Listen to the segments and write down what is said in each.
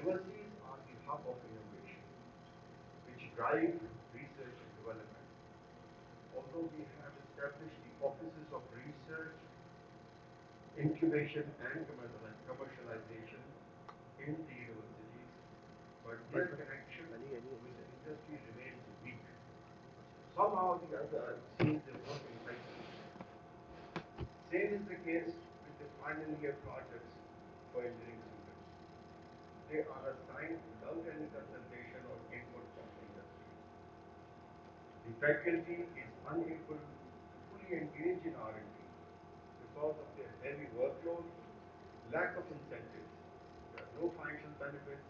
universities are the hub of innovation, which drive research and development. Although we have established the offices of research, incubation, and commercialization in the universities, but their connection with the industry remains weak. Somehow or the other, it seems they work in isolation. Same is the case with the final year projects for engineering students. They are assigned without any consultation or input from the industry. The faculty is unable to fully engage in R&D because of their heavy workload, lack of incentives. There are no financial benefits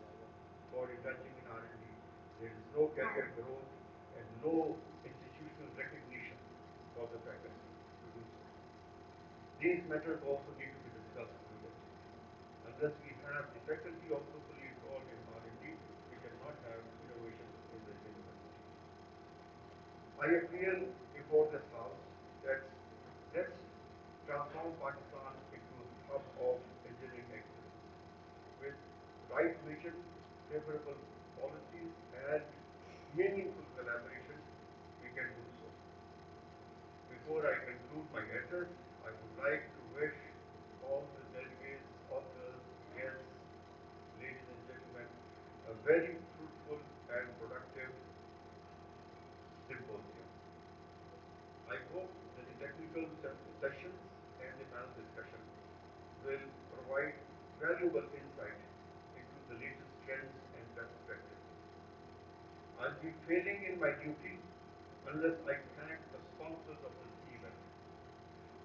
for indulging in R&D. There is no career growth and no institutional recognition for the faculty to do so. These matters also need to be discussed vigorously. Unless we have the faculty also fully involved in R&D, we cannot have innovation in the university. I appeal before this House that let's transform Pakistan into a hub of engineering excellence. With right vision, favorable policies, and meaningful collaboration, we can do so. Before I conclude my address, I would like to wish all the delegates, authors, guests, ladies and gentlemen, a very fruitful and productive symposium. I hope that the technical sessions and the panel discussion will provide valuable insight into the latest trends and best practices. I'll be failing in my duty unless I thank the sponsors of this event.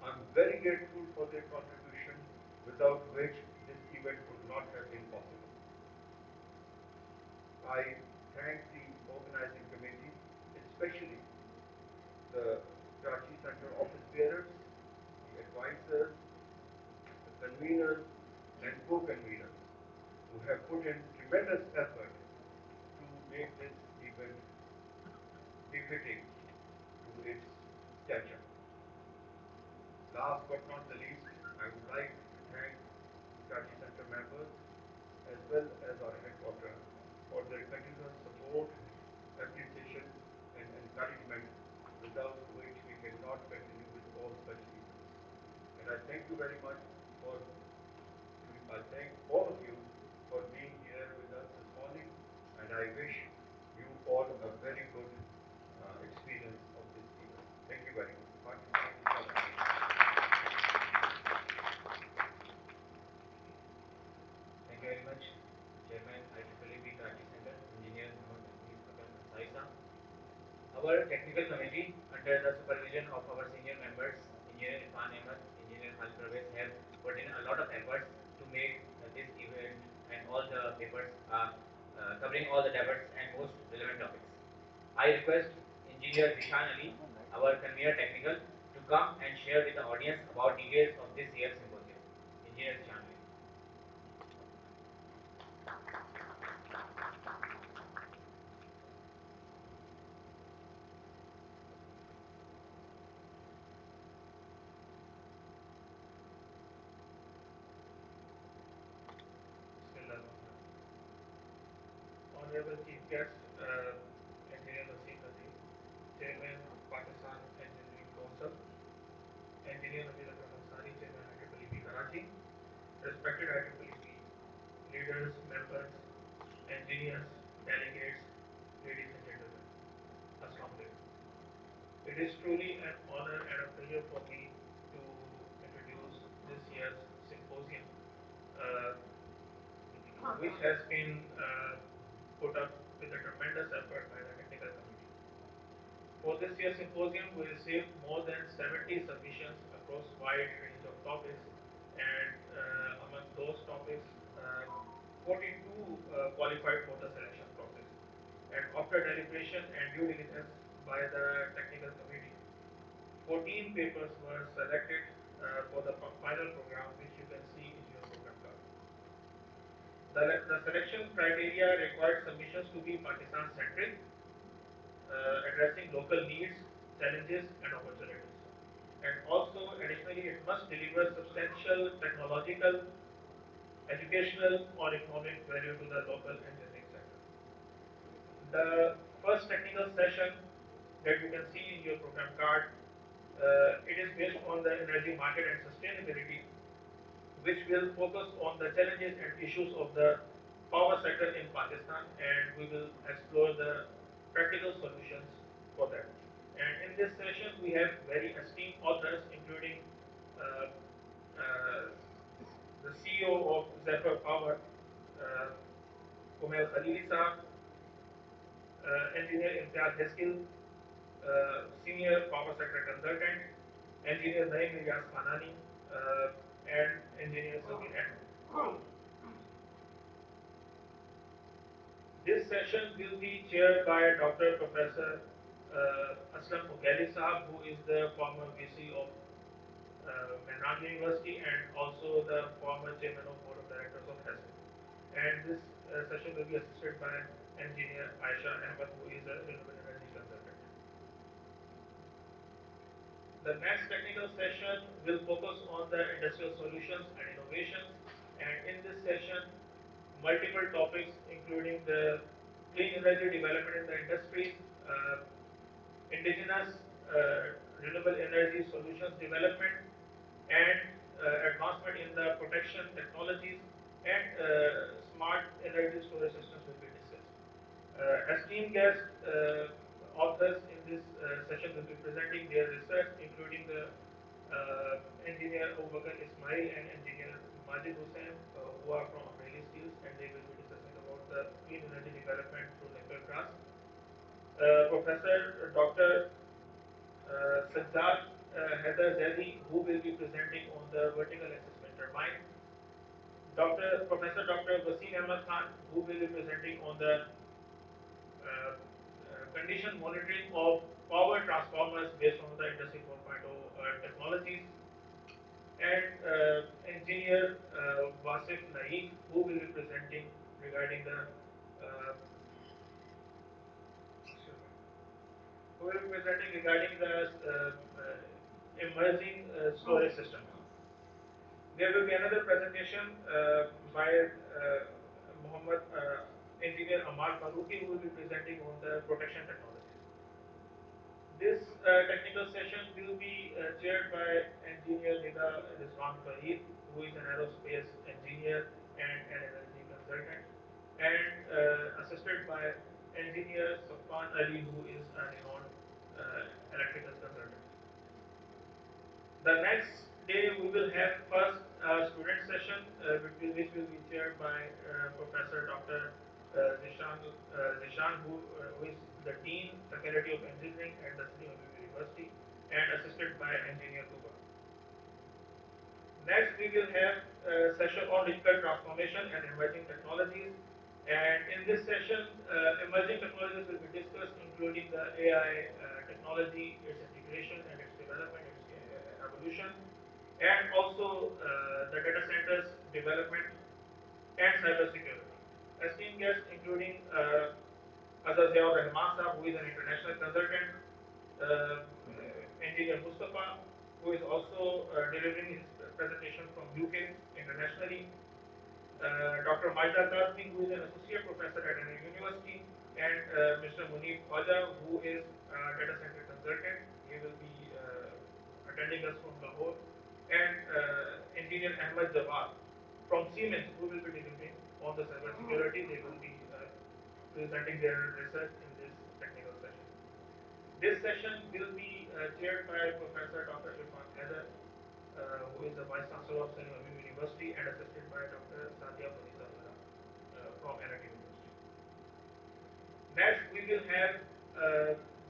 I'm very grateful for their contribution, without which this event would not have been possible. I thank the organizing committee, especially the Karachi Center office bearers, the advisors, the conveners, and co-conveners who have put in tremendous effort to make this event befitting to its stature. Last but not the least, I would like to thank the Karachi Center members as well as our headquarters for their continuous support, appreciation, and encouragement, without which we cannot continue with all such events. And I thank you very much for, I thank all of you for being here with us this morning, and I wish you all a very good experience of this event. Thank you very much. Pakistan is Thank you very much, Chairman IEEEP Karachi Center, Engineer Muhammad Mahmood Akram Ansari Sahab. Our technical committee, under the supervision of our senior members, Engineer Irfan Ahmed, Engineer Khalid Parvez, have put in a lot of efforts to make this event and all the papers covering all the diverse and most relevant topics. I request Engineer Zishan Ali, our convener technical, to come and share with the audience about details of this year's symposium. Engineer Zishan Ali. Honorable Chief Guest, Engineer Naseem Nazir, Chairman, Pakistan Engineering Council, Engineer Nazir Akram Ansari, Chairman IEEEP Karachi, respected IEEEP leaders, members, engineers, delegates, ladies and gentlemen, Assalamu alaikum. It is truly an honor and a pleasure for me to introduce this year's symposium, uh, which has been put up with a tremendous effort by the technical committee. For this year's symposium, we received more than 70 submissions across wide range of topics, and among those topics, 42 qualified for the selection process. And after deliberation and due diligence by the technical committee, 14 papers were selected for the final program, which you can see in your program card. The selection criteria required submissions to be Pakistan centric, addressing local needs, challenges, and opportunities. And also, additionally, it must deliver substantial technological educational or economic value to the local engineering sector. The first technical session that you can see in your program card, it is based on the energy market and sustainability, which will focus on the challenges and issues of the power sector in Pakistan, and we will explore the practical solutions for that. And in this session, we have very esteemed authors, including uh, uh, the CEO of Zephyr Power, uh, Kumail Khalili Saab, Engineer Imtiaz Hiskil, Senior Power Sector Consultant, Engineer Naim Ilyas Khanani, uh, and Engineer Sabir Ahmed. This session will be chaired by Dr. Professor Aslam Ugali Saab, who is the former VC of Mehran University and also the former chairman of Board of Directors of HASIL. And this session will be assisted by Engineer Aisha Ahmed, who is a renewable energy consultant. The next technical session will focus on the industrial solutions and innovations. And in this session, multiple topics, including the clean energy development in the industries, indigenous renewable energy solutions development, and advancement in the protection technologies, and smart energy storage systems will be discussed. Esteemed guest authors in this session will be presenting their research, including the engineer Abu Bakr Ismail and engineer Majid Hussain, who are from Amreli Steels, and they will be discussing about the clean energy development through nickel grass. Professor Dr. Sajjad Haider Zaidi, who will be presenting on the vertical assessment turbine. Professor Dr. Wasim Ahmad Khan, who will be presenting on the condition monitoring of power transformers based on the Industry 4.0 technologies, and engineer Wasif Laik, who will be presenting regarding the uh, excuse me, who will be presenting regarding the emerging storage systems. There will be another presentation by Muhammad engineer Ammar Faruqi, who will be presenting on the protection technologies. This technical session will be chaired by engineer Nida Rizwan Fahid, who is an aerospace engineer and an energy consultant, and assisted by engineer Safwan Ali, who is a renowned electrical consultant. The next day we will have first student session, which will be chaired by Professor Dr. Zishan, who is the Dean, Faculty of Engineering at the City of University, and assisted by Engineer Tuba. Next, we will have a session on digital transformation and emerging technologies. And in this session, emerging technologies will be discussed, including the AI technology, its integration and its development, its evolution, and also the data centers development and cybersecurity. Esteemed guests, including Azaziaur Rahman Saab, who is an international consultant, engineer Mustafa, who is also delivering his presentation from UK internationally, Dr. Majda Kazmi, who is an associate professor at an university, and Mr. Munib Khwaja, who is a data center consultant. He will be attending us from Lahore, and engineer Ahmed Jawad from Siemens, who will be delivering on the cybersecurity. They will be presenting their research in this technical session. This session will be chaired by Professor Dr. Irfan Haider, who is the Vice Chancellor of Salim Amin University, and assisted by Dr. Sadia Fanizahullah from NIT University. Next, we will have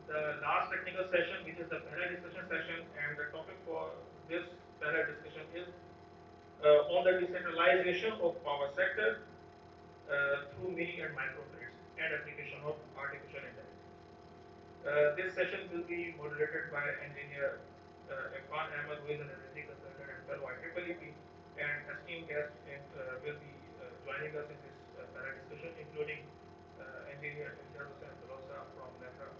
the last technical session, which is the panel discussion session, and the topic for this panel discussion is on the decentralization of power sector through mini and microgrids and application of artificial intelligence. This session will be moderated by engineer Irfan Ahmed, who is an energy consultant and fellow IEEEP, and esteemed guests will be joining us in this panel discussion, including engineer Imtiaz Hussain Filosa from NEFRA,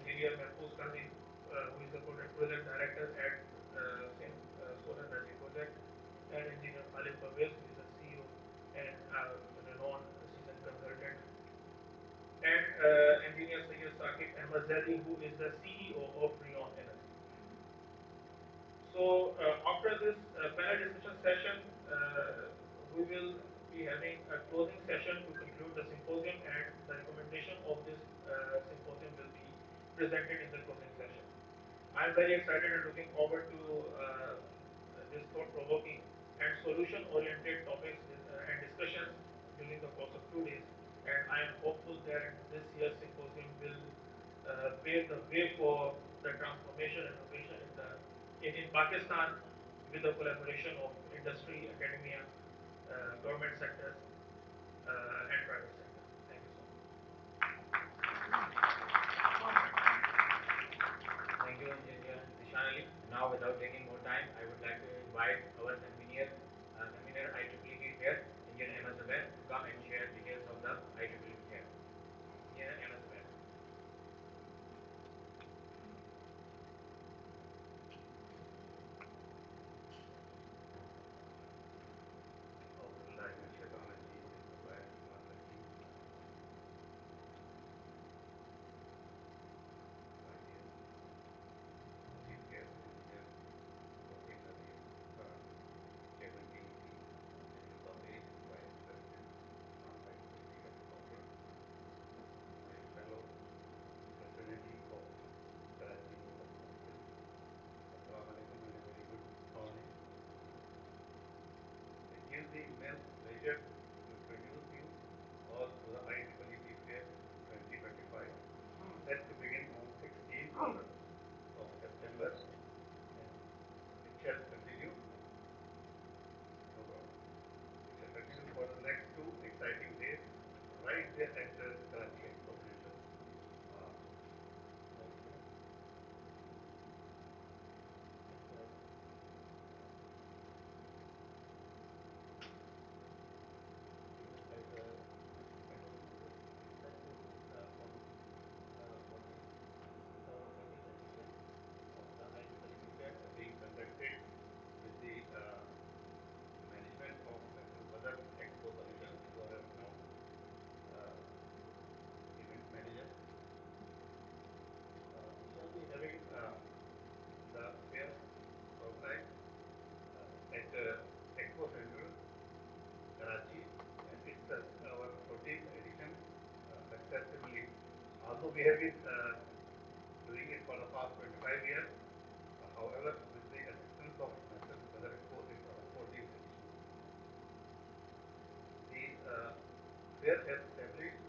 engineer Mahfouz Qazi, who is the project director at Sindh Solar Energy Project, and Engineer Khalid Pervez, who is a CEO and renowned seasoned consultant, and Engineer Sayyid Saqib Ahmad Zaidi, who is the CEO of Neon Energy. So after this panel discussion session, we will be having a closing session to conclude the symposium, and the recommendation of this symposium will be presented in the closing session. I am very excited and looking forward to this thought-provoking and solution-oriented topics and discussions during the course of 2 days. And I am hopeful that this year's symposium will pave the way for the transformation and innovation in Pakistan with the collaboration of industry, academia, government sectors, and private sector. Thank you so much. Thank you, Engineer Zishan Ali. Now, without taking more time, I would like to invite our convener IEEE Fair, Engineer Ahmed Zubair, to come and share details of the IEEE Fair. Engineer Ahmed Zubair. أعوذ بالله من الشيطان الرجيم بسم الله الرحمن الرحيم. My dear Chief Guest, Engineer Wasim Nadeem Khan, Chairman DEP, Engineer Taufeeq, Vice President, IEEE Headquarters, my fellow fraternity of Karachi Board of Trustees, Assalamu alaikum and a very good morning. It gives me immense pleasure to introduce you all to the IEEE Fair 2025, set to begin on 16th of September, and it shall continue, no problem, it shall continue for the next 2 exciting days, right there at Karachi Expo Center. Uh, being conducted with the management of Mr. Badr Expo Solutions, who are a renowned event manager. We shall be having the fair organized at Expo Center, Karachi, and it's our 14th edition successively. Although we have been doing it for the past 25 years, however, with the assistance of Mr. Badr Expo, it's our 14th edition. The fair has established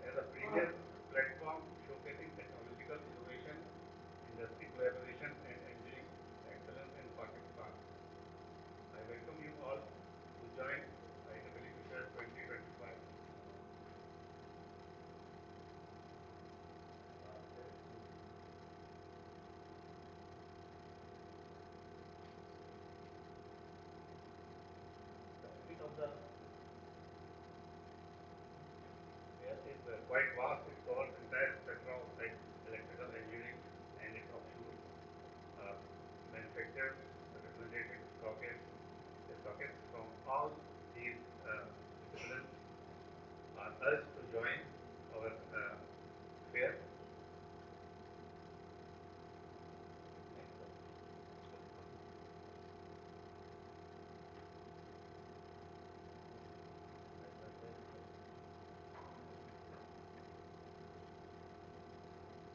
as a premier platform showcasing technological innovation, industry collaboration, and engineering excellence in Pakistan. I welcome you all to join IEEE Fair 2025. The ambit of the fair is quite vast. It covers entire spectrum of electrical engineering and its offshoots. Uh, Manufacturers, representatives, stockists from all these disciplines are urged to join our fair. Next slide.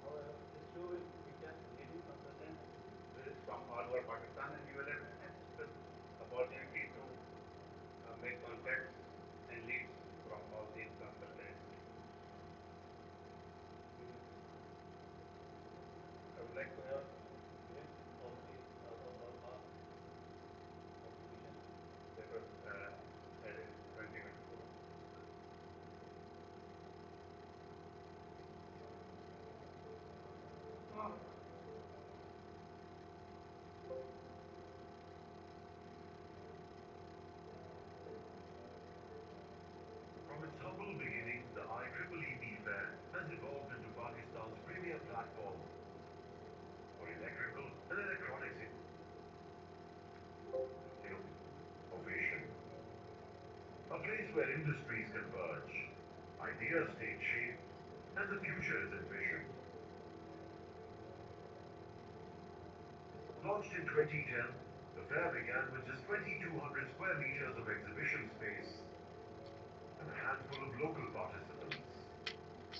However, this show will feature leading consultants visits from all over Pakistan, and you will have ample opportunity to make contacts and leads from all these consultants. I would like to have glimpse of the past exhibition that was held in 2024. From its humble beginnings, the IEEE Fair has evolved into Pakistan's premier platform for electrical and electronics innovation. place where industries converge, ideas take shape, and the future is envisioned. Launched in 2010, the fair began with just 2,200 square meters of exhibition space and a handful of local participants.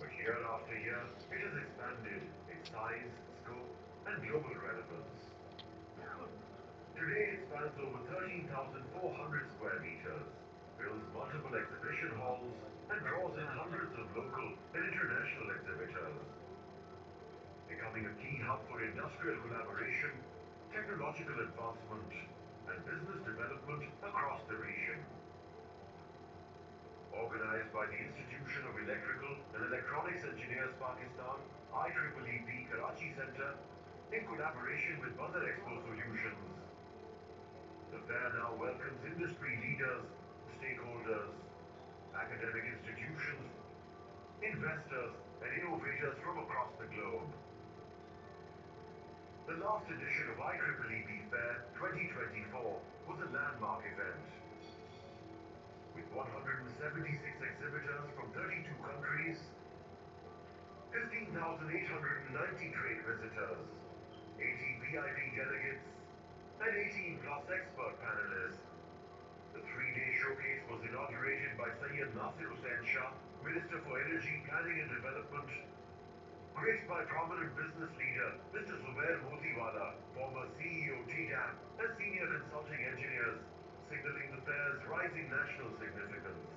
But year after year, it has expanded in size, scope, and global relevance. Today, it spans over 13,400 square meters, builds multiple exhibition halls, and draws in hundreds of local and international exhibitors, becoming a key hub for industrial collaboration, technological advancement, and business development across the region. Organized by the Institution of Electrical and Electronics Engineers Pakistan, IEEEP Karachi Center, in collaboration with Mother Expo Solutions, the fair now welcomes industry leaders, stakeholders, academic institutions, investors, and innovators from across the globe. The last edition of IEEEP Fair 2024 was a landmark event with 176 exhibitors from 32 countries, 15,890 trade visitors, 80 VIP delegates, and 18 plus expert panelists. The three-day showcase was inaugurated by Sayyid Nasir Hussain Shah, Minister for Energy, Planning and Development, graced by prominent business leader Mr. Zubair Motiwala, former CEO TDAP, and senior consulting engineers, signaling the fair's rising national significance.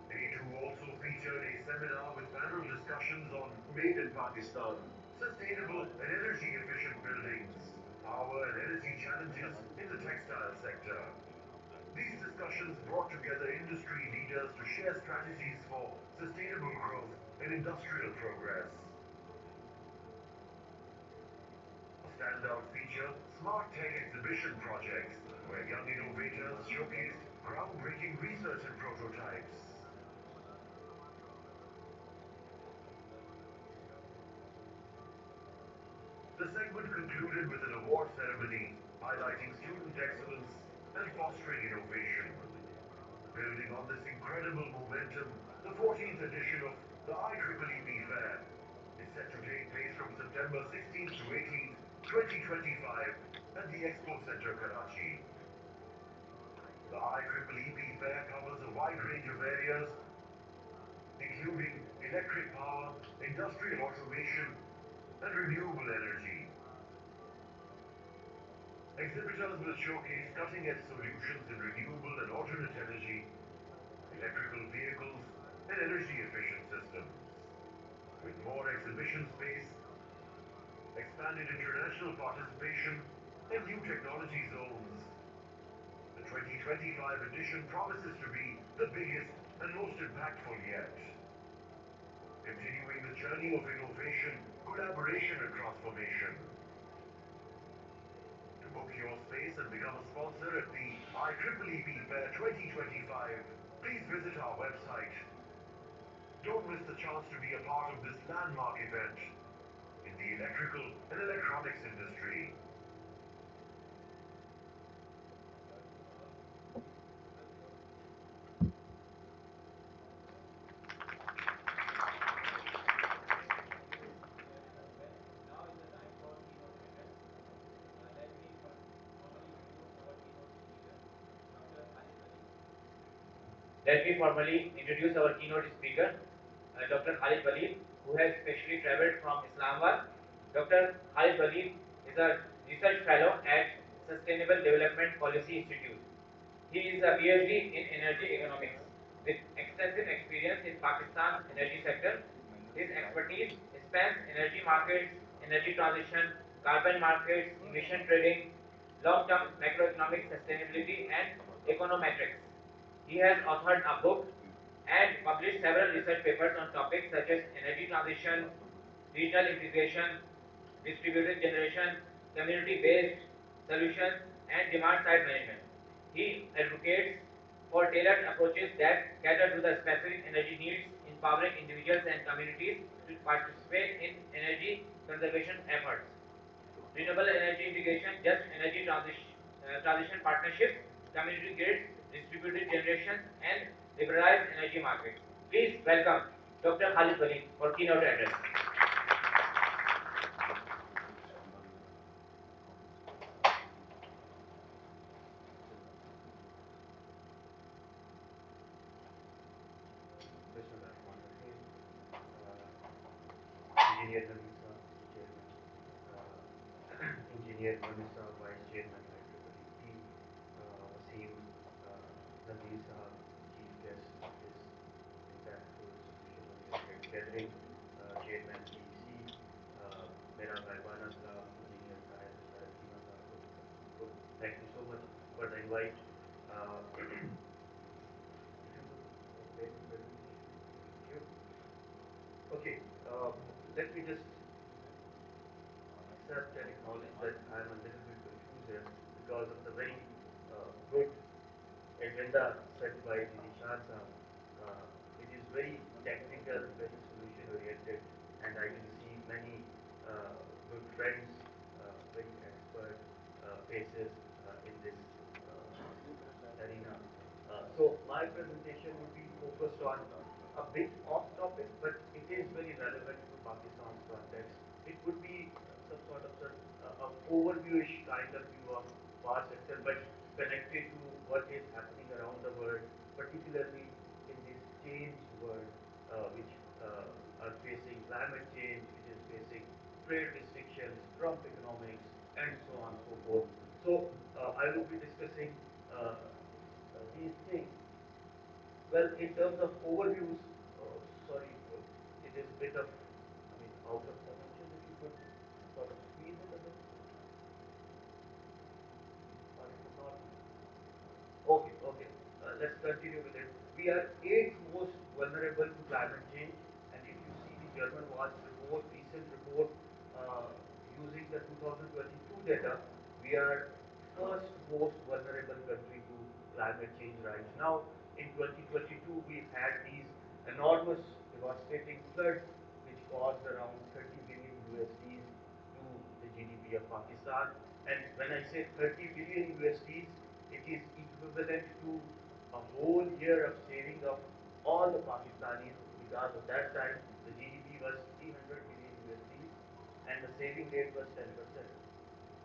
Day 2 also featured a seminar with panel discussions on Made in Pakistan, sustainable and energy efficient buildings, power and energy challenges in the textile sector. These discussions brought together industry leaders to share strategies for sustainable growth and industrial progress. A standout feature, Smart Tech Exhibition projects, where young innovators showcased groundbreaking research and prototypes. The segment concluded with an award ceremony highlighting student excellence and fostering innovation. Building on this incredible momentum, the 14th edition of the IEEEP Fair is set to take place from September 16th to 18th, 2025 at the Expo Center, Karachi. The IEEEP Fair covers a wide range of areas, including electric power, industrial automation, and renewable energy. Exhibitors will showcase cutting-edge solutions in renewable and alternate energy, electrical vehicles, and energy-efficient systems. With more exhibition space, expanded international participation, and new technology zones, the 2025 edition promises to be the biggest and most impactful yet. Continuing the journey of innovation, collaboration, and transformation. To book your space and become a sponsor at the IEEEP Fair 2025, please visit our website. Don't miss the chance to be a part of this landmark event in the electrical and electronics industry. Chairman Aswell. Now is the time for keynote address. Let me formally introduce our keynote speaker, Dr. Khalid Wali. Let me formally introduce our keynote speaker, Dr. Khalid Wali, who has specially traveled from Islamabad. Dr. Khalid Wali is a research fellow at Sustainable Development Policy Institute. He is a PhD in energy economics with extensive experience in Pakistan's energy sector. His expertise spans energy markets, energy transition, carbon markets, emission trading, long-term macroeconomic sustainability, and econometrics. He has authored a book and published several research papers on topics such as energy transition, regional integration, distributed generation, community-based solutions, and demand-side management. He advocates for tailored approaches that cater to the specific energy needs, empowering individuals and communities to participate in energy conservation efforts. Renewable energy integration, just energy transition partnerships, community grids, distributed generation, and liberalized energy markets. Please welcome Dr. Khalid Waleed for keynote address. Bismillahirrahmanirrahim. Engineer Naveed Saab, Chairman, uh, Engineer Monis Saab, Vice Chairman, IEEE, Wasim Nazir Saab, Chief Guest of this impactful solution oriented gathering, Chairman PEC, मेरा गायबाना सलाम Engineer Tahir Bashar Chima Saab को भी तो thank you so much for the invite. Uh, if you could play the presentation, thank you. Okay, let me just accept and acknowledge that I'm a little bit confused here because of the very good agenda set by Didi Shan Saab. It is very technical, very solution oriented, and I can see many good friends, very expert faces in this arena. So my presentation would be focused on a bit off topic, but it is very relevant to Pakistan's context. It would be some sort of overviewish kind of view of power sector, but connected to what is happening around the world, particularly in this changed world, which are facing climate change, which is facing trade restrictions, Trump economics, and so on and so forth. So I will be discussing these things. Well, in terms of overviews, sorry, it is a bit of, I mean, out of dimension. If you could sort of squeeze it a bit, or it would not be. Okay, okay. Let's continue with it. We are eighth most vulnerable to climate change, and if you see the German Watch report, recent report, uh, using the 2022 data, we are first most vulnerable country to climate change right now. In 2022, we had these enormous, devastating floods, which caused around 30 billion USDs to the GDP of Pakistan. And when I say 30 billion USDs, it is equivalent to a whole year of saving of all the Pakistanis because of that time the GDP was 300 billion USDs and the saving rate was 10%.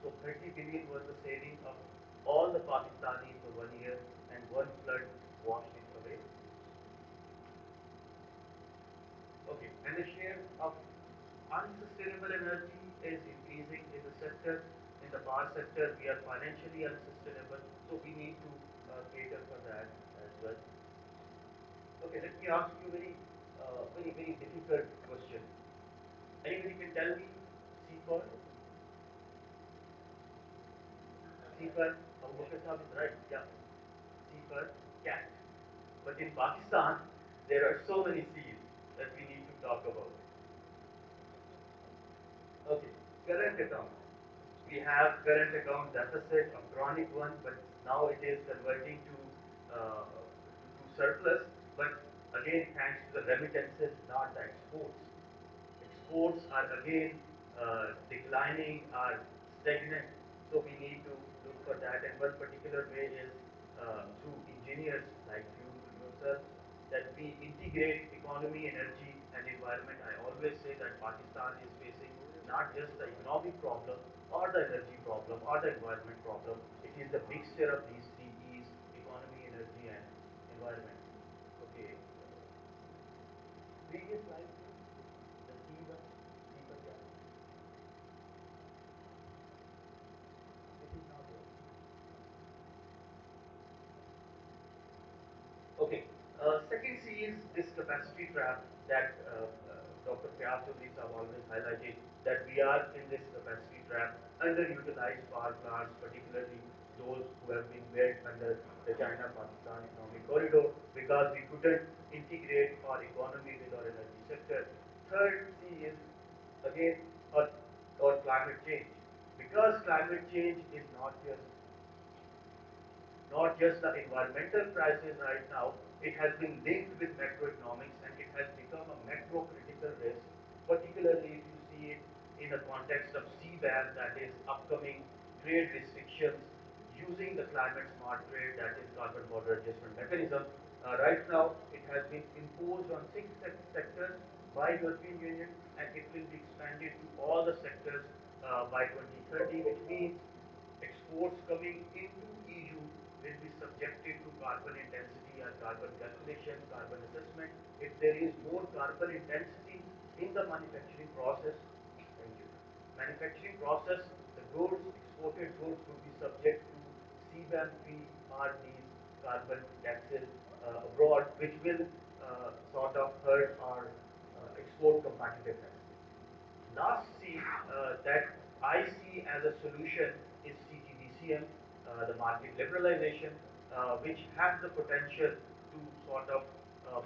So 30 billion was the saving of all the Pakistanis for 1 year, and one flood washed it away. Okay, and the share of unsustainable energy is increasing in the sector. In the power sector, we are financially unsustainable, so we need to cater for that as well. Okay, let me ask you a very difficult question. Anybody can tell me C for C for Abu Bakr Sahib is right. Yeah, C for cat. But in Pakistan, there are so many C's that we need to talk about. Okay, current account. We have current account deficit, a chronic one, but now it is converting to surplus. But again, thanks to the remittances, not the exports. Exports are again declining, are stagnant. So we need to look for that. And one particular way is through engineers like yourselves, that we integrate economy, energy, and environment. I always say that Pakistan is facing not just the economic problem or the energy problem or the environment problem. It is the mixture of these three E's: economy, energy, and environment. Okay. Previous slide, please. The C one, C for cat. It is not working. Okay. Second C is this capacity trap that Dr. Fayaz Chaudhry Sahab always highlighted, that we are in this capacity trap, underutilized power plants, particularly those who have been built under the China-Pakistan economic corridor, because we couldn't integrate our economy with our energy sector. Third C is again or, or climate change, because climate change is not just the environmental crisis right now, it has been linked with macroeconomics and it has become a macro critical risk, particularly if you see it in the context of CBAM, that is upcoming trade restrictions, using the climate smart trade, that is carbon border adjustment mechanism. Right now, it has been imposed on six sectors by European Union, and it will be expanded to all the sectors by 2030, which means exports coming into EU will be subjected to carbon intensity or carbon calculation, carbon assessment. If there is more carbon intensity in the manufacturing process, thank you, manufacturing process, the goods, exported goods would be subject to CBAM fee or these carbon taxes abroad, which will sort of hurt our export competitiveness. Last C that I see as a solution is CTBCM, the market liberalization, which has the potential to sort of uh,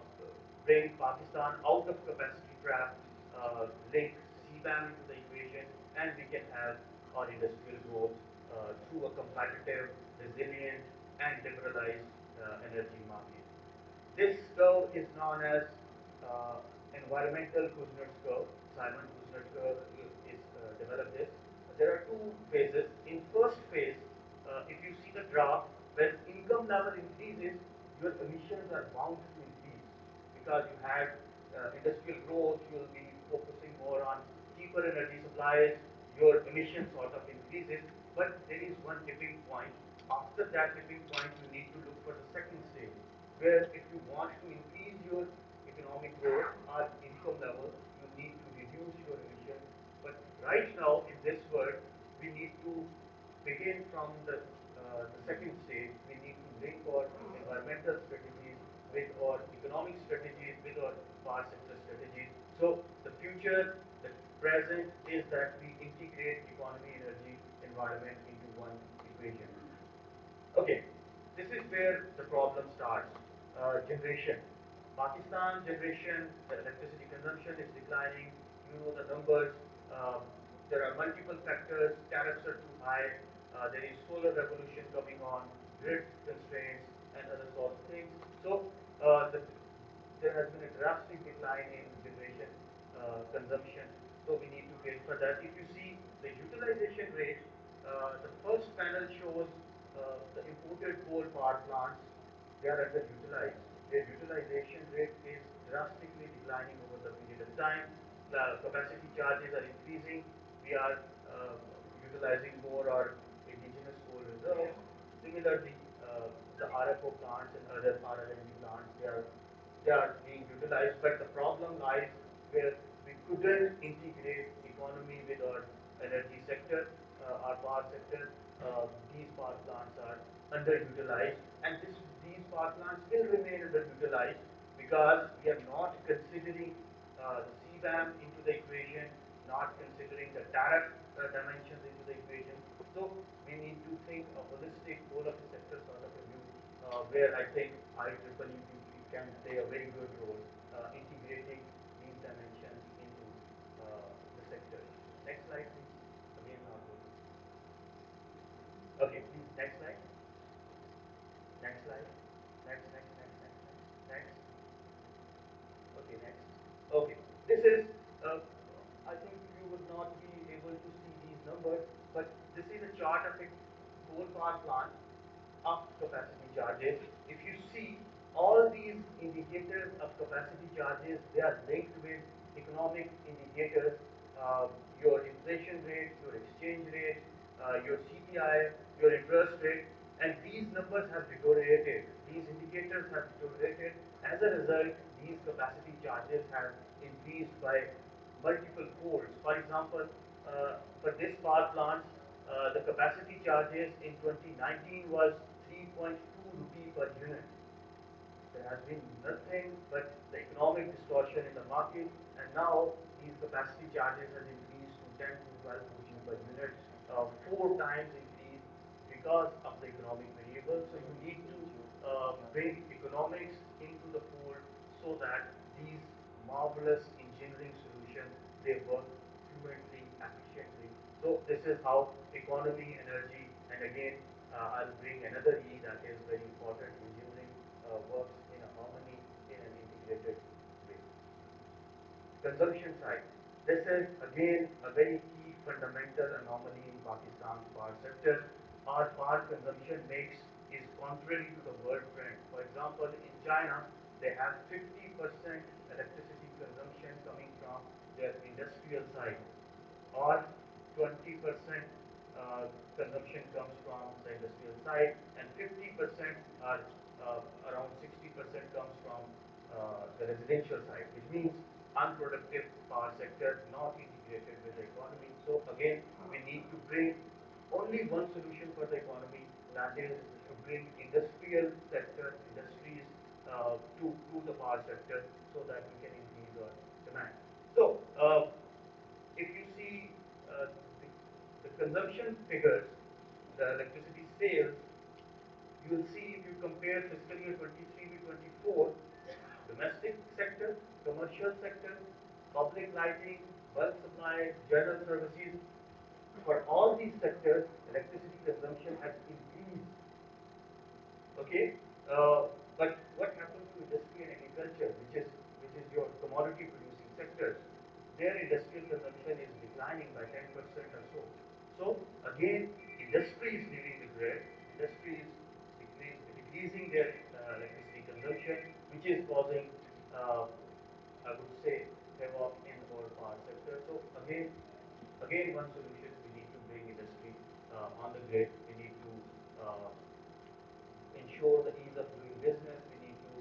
bring Pakistan out of capacity trap, link CBAM into the equation, and we can have our industrial growth through a competitive, resilient, and liberalized energy market. This curve is known as uh, environmental Kuznets curve. Simon Kuznets curve is developed this. There are two phases. In first phase, if you see the graph, when income level increases, your emissions are bound to increase because you had industrial growth. You'll be focusing more on cheaper energy supplies. Your emission sort of increases, but there is one tipping point. After that tipping point, you need to look for the second stage where if you want to increase your economic growth or income level, you need to reduce your emissions. But right now in this world, we need to begin from the second stage. We need to link our environmental strategies with our economic strategies, with our power sector strategies. So the future, the present is that we integrate economy, energy, environment into one equation. Okay, this is where the problem starts. Generation. Pakistan generation, the electricity consumption is declining. You know the numbers. Uh, there are multiple factors. Tariffs are too high. There is solar revolution coming on, grid constraints, and other sort of things. So there has been a drastic decline in generation consumption. So we need to cater for that. If you see the utilization rate, the first panel shows the imported coal power plants. They are underutilized. Their utilization rate is drastically declining over the period of time. The capacity charges are increasing. We are utilizing more our indigenous coal reserves. Similarly, the RFO plants and other RLNG plants, they are being utilized, but the problem lies where we couldn't integrate economy with our energy sector, our power sector. These power plants are underutilized, and these power plants will remain underutilized because we are not considering the CBAM into the equation, not considering the tariff dimensions into the equation. So we need to think a holistic, whole of the sector sort of a view, where I think IEEE can play a very good role integrating these dimensions into the sectors. Next slide, please. Again, not moving. Okay, please, next slide. Next slide. Next. Okay, next. Okay, this is, uh, I think you would not be able to see these numbers, but this is a chart of a coal power plant of capacity charges. If you see all these indicators of capacity charges, they are linked with economic indicators, your inflation rate, your exchange rate, your CPI, your interest rate, and these numbers have deteriorated. These indicators have deteriorated. As a result, these capacity charges have increased by multiple folds. For example, for this power plants, the capacity charges in 2019 was 3.2 rupee per unit. There has been nothing but the economic distortion in the market, and now these capacity charges has increased to 10 to 12 rupee per unit, four times increase because of the economic variable. So you need to bring economics into the fold so that these marvelous engineering solutions they work fluently, efficiently. So this is how economy, energy, and again I'll bring another E that is very important. Engineering works in a harmony in an integrated way. Consumption side. This is again a very key fundamental anomaly in Pakistan's power sector. our power consumption mix is contrary to the world trend. For example, in China, they have 50% electricity consumption coming from their industrial side, or 20% uh, consumption comes from the industrial side, and 50% are around 60% comes from the residential side, which means unproductive power sector not integrated with the economy. So again, we need to bring only one solution for the economy, that is to bring industrial sector, industries to the power sector so that we can increase our demand. So if you see uh, the, the consumption figures, the electricity sales, you will see if you compare fiscal year 23 with 24, domestic sector, commercial sector, public lighting, bulk supply, general services, for all these sectors, electricity consumption has increased. Okay, uh, but what happens to industry and agriculture, which is your commodity producing sectors? Their industrial consumption is declining by 10% or so. So again, industry is leaving the grid. Industry is decreasing their electricity consumption, which is causing, uh, I would say, havoc in our power sector. So again, one solution, we need to bring industry on the grid. We need to ensure the ease of doing business. We need to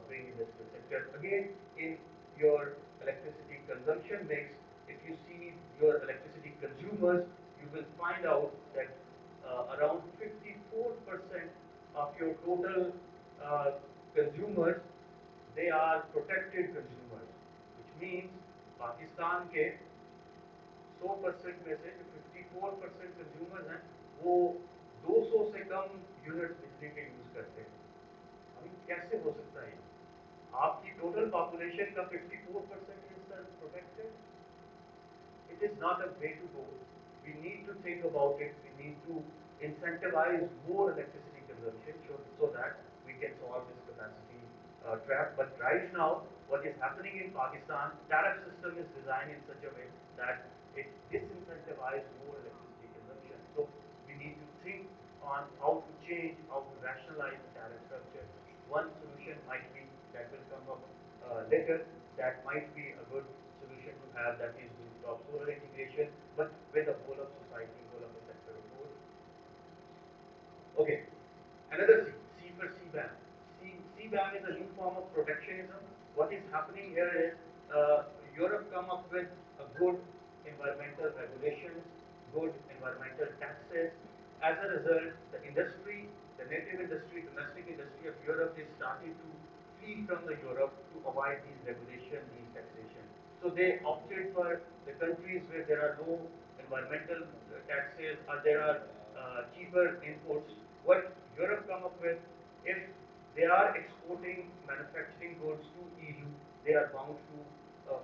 bring industrial sector. Again, in your electricity consumption mix, if you see your electricity consumers, you will find out that around 54% of your total uh, consumers, they are protected consumers, which means Pakistan के 100% में से जो 54% consumers हैं वो 200 से कम units बिजली के use करते हैं। अभी कैसे हो सकता है ये? आपकी टोटल पॉपुलेशन का 54% is sir protected. It is not a way to go. We need to think about it. We need to incentivize more electricity consumption so that we can solve this capacity trap. But right now, what is happening in Pakistan, tariff system is designed in such a way that it disincentivizes more electricity consumption. So we need to think on how to change, how to rationalize the tariff structure. One solution might be that will come up later, that might be a good solution to have, that is rooftop solar integration, but with the whole of society, whole of the sector on board. Okay, another C, C for CBAM. CBAM is a new form of protectionism. What is happening here is Europe come up with a good environmental regulations, good environmental taxes. As a result, the industry, the native industry, domestic industry of Europe is started to flee from the Europe to avoid these regulation, these taxation. So they opted for the countries where there are low environmental taxes, or there are cheaper imports. What Europe come up with, if they are exporting manufacturing goods to EU, they are bound to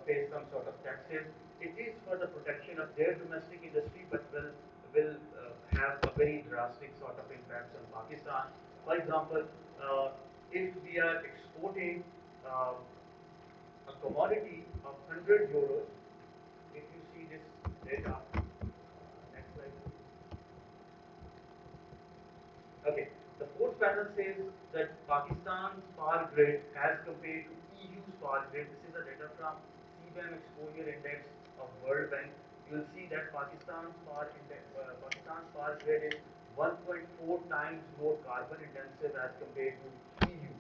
pay some sort of taxes. It is for the protection of their domestic industry, but will have a very drastic sort of impacts on Pakistan. For example, uh, if we are exporting uh, a commodity of 100 euros, if you see this data, next slide please. Okay. The fourth panel says that Pakistan's power grid as compared to EU's power grid. This is a data from CBAM Exposure Index of World Bank. You will see that Pakistan's power grid is 1.4 times more carbon intensive as compared to EU.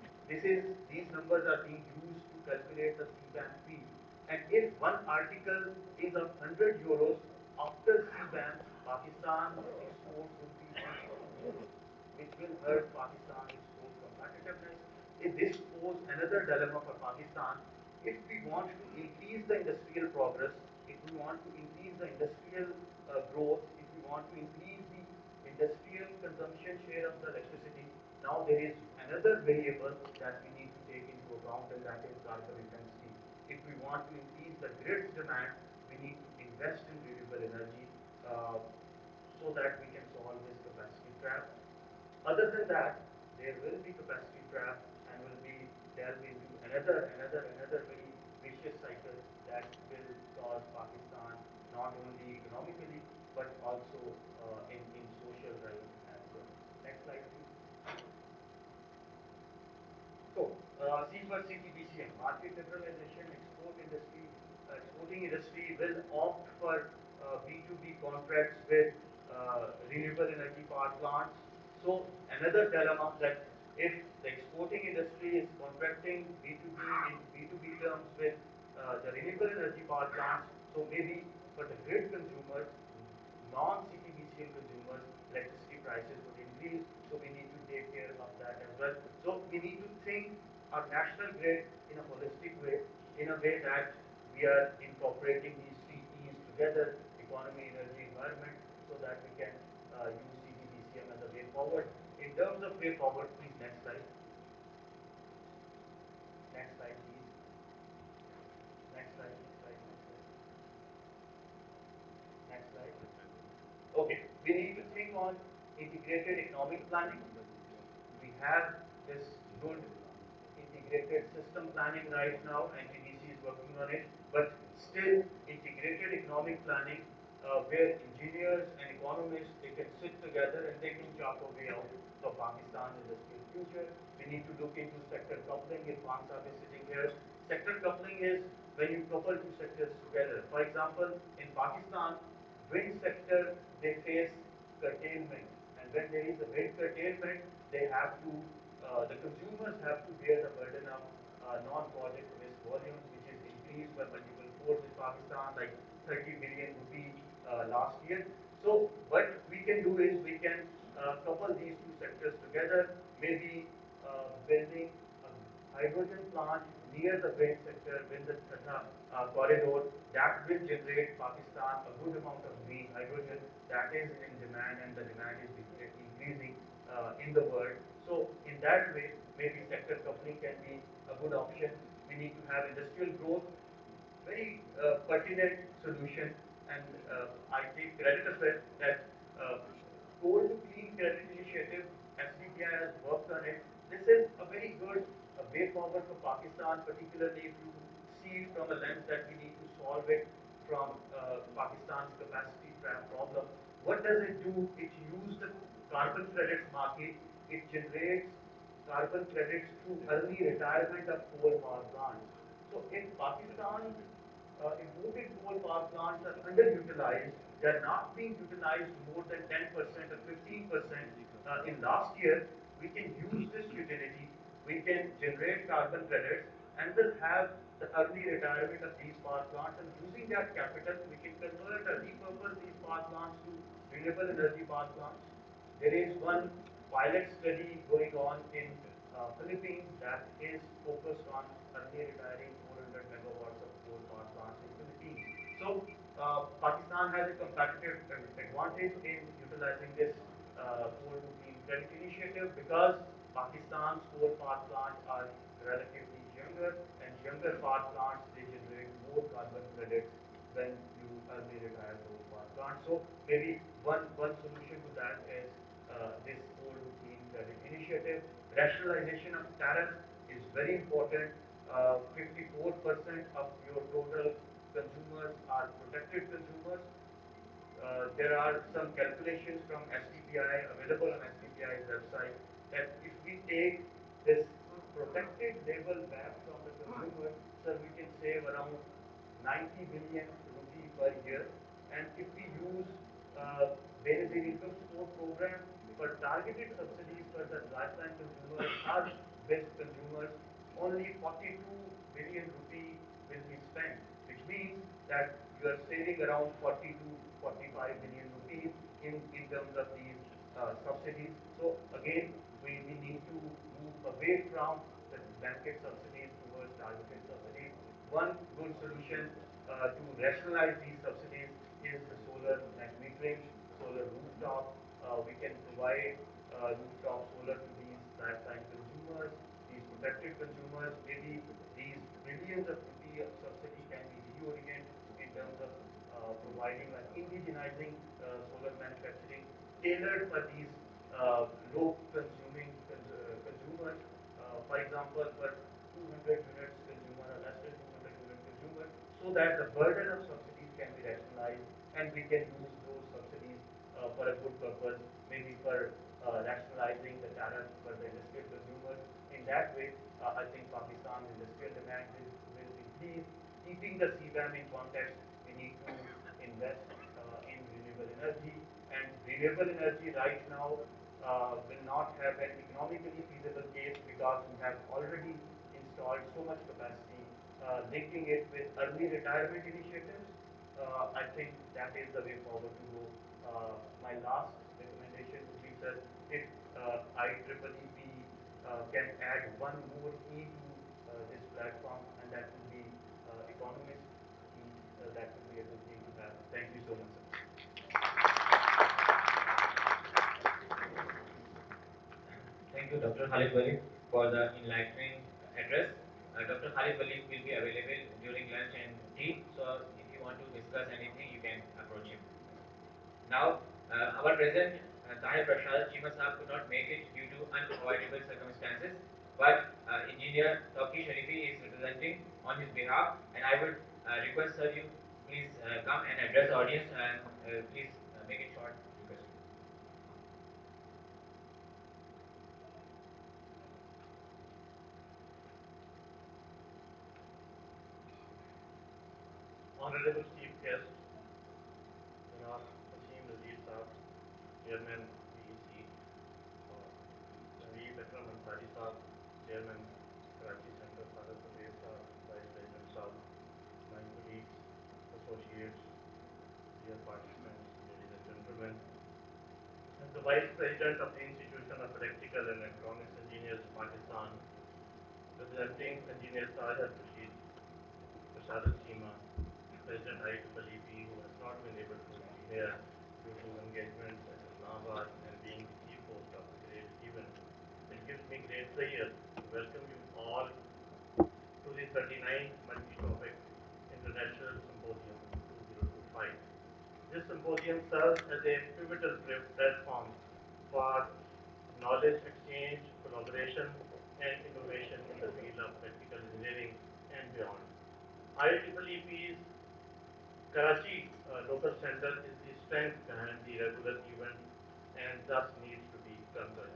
These numbers are being used to calculate the CBAM fee. And if one article is of 100 euros, after CBAM, Pakistan's export would be 82 euros, which will hurt Pakistan's export competitiveness. This poses another dilemma for Pakistan. If we want to increase the industrial progress, if we want to increase the industrial growth, if we want to increase the industrial consumption share of the electricity, now there is another variable that we need to take into account, and that is carbon intensity. If we want to increase the grid's demand, we need to invest in renewable energy so that we can solve this capacity trap. Other than that, there will be capacity trap and will be delved into another very vicious cycle that will cause Pakistan not only economically but also in social realm. Next slide, please. So, C for CTBCM, market liberalization, exporting industry will opt for B2B contracts with renewable energy power plants. So, another dilemma that if the exporting industry is contracting B2B in B2B terms with the renewable energy power plants, so maybe for the grid consumers, non-CTBCM consumers, electricity prices would increase. So we need to take care of that as well. So we need to think our national grid in a holistic way, in a way that we are incorporating these three E's together: economy, energy, environment, so that we can use CTBCM as a way forward. In terms of way forward, please next slide. Next slide, please. Next slide, next slide, next slide. Next slide. Okay, we need to think on integrated economic planning. We have this good integrated system planning right now, and TDC is working on it, but still integrated economic planning where engineers and economists, they can sit together and they can chart a way out for Pakistan's industrial future. We need to look into sector coupling. Irfan Saab is sitting here. Sector coupling is when you couple two sectors together. For example, in Pakistan, wind sector, they face curtailment, and when there is a wind curtailment, they have to the consumers have to bear the burden of non-project risk volumes, which is increased by multiple folds in Pakistan, like 30 billion rupee last year. So what we can do is we can couple these two sectors together, maybe building a hydrogen plant near the wind sector, wind the Thatha corridor, that will generate Pakistan a good amount of green hydrogen that is in demand, and the demand is increasing in the world. So in that way, maybe sector coupling can be a good option. We need to have industrial growth, very pertinent solution, and I take credit of it that uh, coal to clean credit initiative, SBTI has worked on it. This is a very good way forward for Pakistan, particularly if you see it from a lens that we need to solve it from Pakistan's capacity trap problem. What does it do? It uses the carbon credits market. It generates carbon credits through early retirement of coal power plants. So if Pakistan's imported coal power plants are underutilized, they are not being utilized more than 10% or 15% in last year, we can use this utility, we can generate carbon credits, and will have the early retirement of these power plants. And using that capital, we can convert or repurpose these power plants to renewable energy power plants. There is one pilot study going on in Philippines that is focused on early retiring 400 megawatts of coal power plants in Philippines. So Pakistan has a competitive advantage in utilizing this coal to clean credit initiative because Pakistan's coal power plants are relatively younger, and younger power plants, they generate more carbon credits when you early retire those power plants. So maybe one solution to that is this coal to clean credit initiative. Rationalization of tariff is very important. 54% of your total consumers are protected consumers. There are some calculations from SBTI available on SBTI's website that if we take this protected label back from the consumer, sir, we can save around 90 billion rupee per year. And if we use Benazir income support program for targeted subsidies for the lifeline consumers or best consumers, only 42 billion rupee will be spent, which means that you are saving around 40 to 45 billion rupees in terms of these subsidies. So again, we need to move away from the blanket subsidies towards targeted subsidies. One good solution to rationalize these subsidies is the solar net metering, solar rooftop. We can provide rooftop solar to these lifeline consumers, these protected consumers. Maybe these billions of rupee of subsidy can be reorient in terms of providing like indigenizing solar manufacturing tailored for these low consumers. For example, for 200 units consumer or less than 200 unit consumer, so that the burden of subsidies can be rationalized and we can use those subsidies for a good purpose, maybe for rationalizing the tariff for the industrial consumers. In that way, I think Pakistan's industrial demand will increase. Keeping the CBAM in context, we need to invest in renewable energy, and renewable energy right now will not have an economically feasible case because we have already installed so much capacity. Linking it with early retirement initiatives, I think that is the way forward to go. My last recommendation would be, sir, if IEEEP can add one more E to this platform, and that will be economist E. That will be a good thing to have. Thank you so much, sir. Thank you, Dr. Khalid Walid, for the enlightening address. Dr. Khalid Walid will be available during lunch and tea, so if you want to discuss anything, you can approach him. Now, our President Tahir Prashad Chima Saab could not make it due to unavoidable circumstances, but Engineer Tawki Sharifi is representing on his behalf, and I would request sir you please come and address the audience, and please make it short. Request you. Honorable Chief Guest, Janab Wasim Nazir Saab, Chairman PEC, uh, Naveed Akram Ansari Saab, Chairman Karachi Center, Khalid Zubair Saab, Vice President Saab, my colleagues, associates, dear participants, ladies and gentlemen, as the Vice President of the Institution of Electrical and Electronics Engineers, Pakistan, representing Engineer Tahir Prashad Chima, President IEEEP, who has not been able to be here due to engagements at Islamabad and being the chief host of the great event, it gives me great pleasure to welcome you all to the 39th Multi-Topic International Symposium 2025. This symposium serves as a pivotal platform for knowledge exchange, collaboration, and innovation in the field of electrical engineering and beyond. IEEEP's Karachi local center is the strength behind the regular event and thus needs to be congratulated.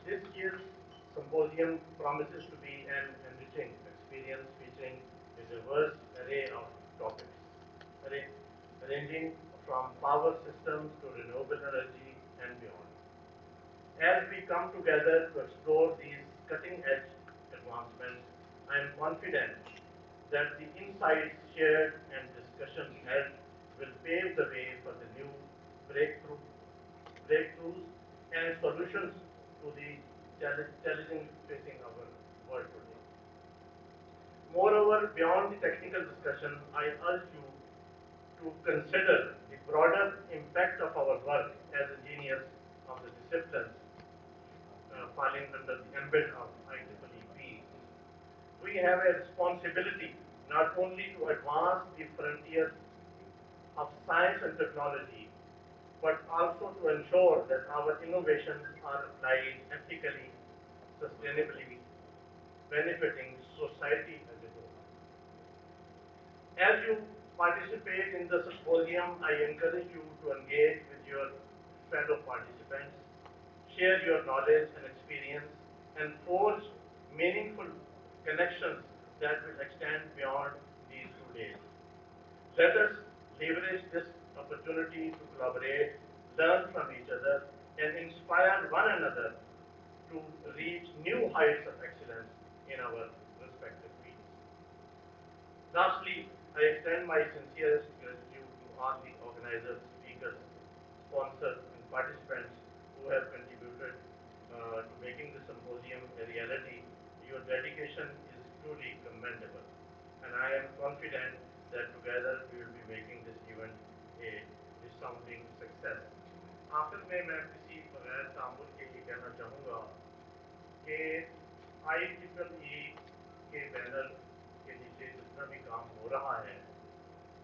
This year's symposium promises to be an enriching experience featuring a diverse array of topics, ranging from power systems to renewable energy and beyond. As we come together to explore these cutting edge advancements, I am confident that the insights shared and discussions held will pave the way for the new breakthrough, breakthroughs and solutions to the challenges facing our world today. Moreover, beyond the technical discussion, I urge you to consider the broader impact of our work as engineers of the disciplines falling under the ambit of IEEEP. We have a responsibility not only to advance the frontiers of science and technology, but also to ensure that our innovations are applied ethically, sustainably, benefiting society as a whole. As you participate in the symposium, I encourage you to engage with your fellow participants, share your knowledge and experience, and forge meaningful connections that will extend beyond these 2 days. Let us leverage this opportunity to collaborate, learn from each other, and inspire one another to reach new heights of excellence in our respective fields. Lastly, I extend my sincerest gratitude to all the organizers, speakers, sponsors, and participants who have contributed to making the symposium a reality. Your dedication is truly commendable, and I am confident that together we will be making this event a resounding success. आखिर में मैं किसी बगैर तामुल के ये कहना चाहूँगा कि IEEE के बैनर के नीचे जितना भी काम हो रहा है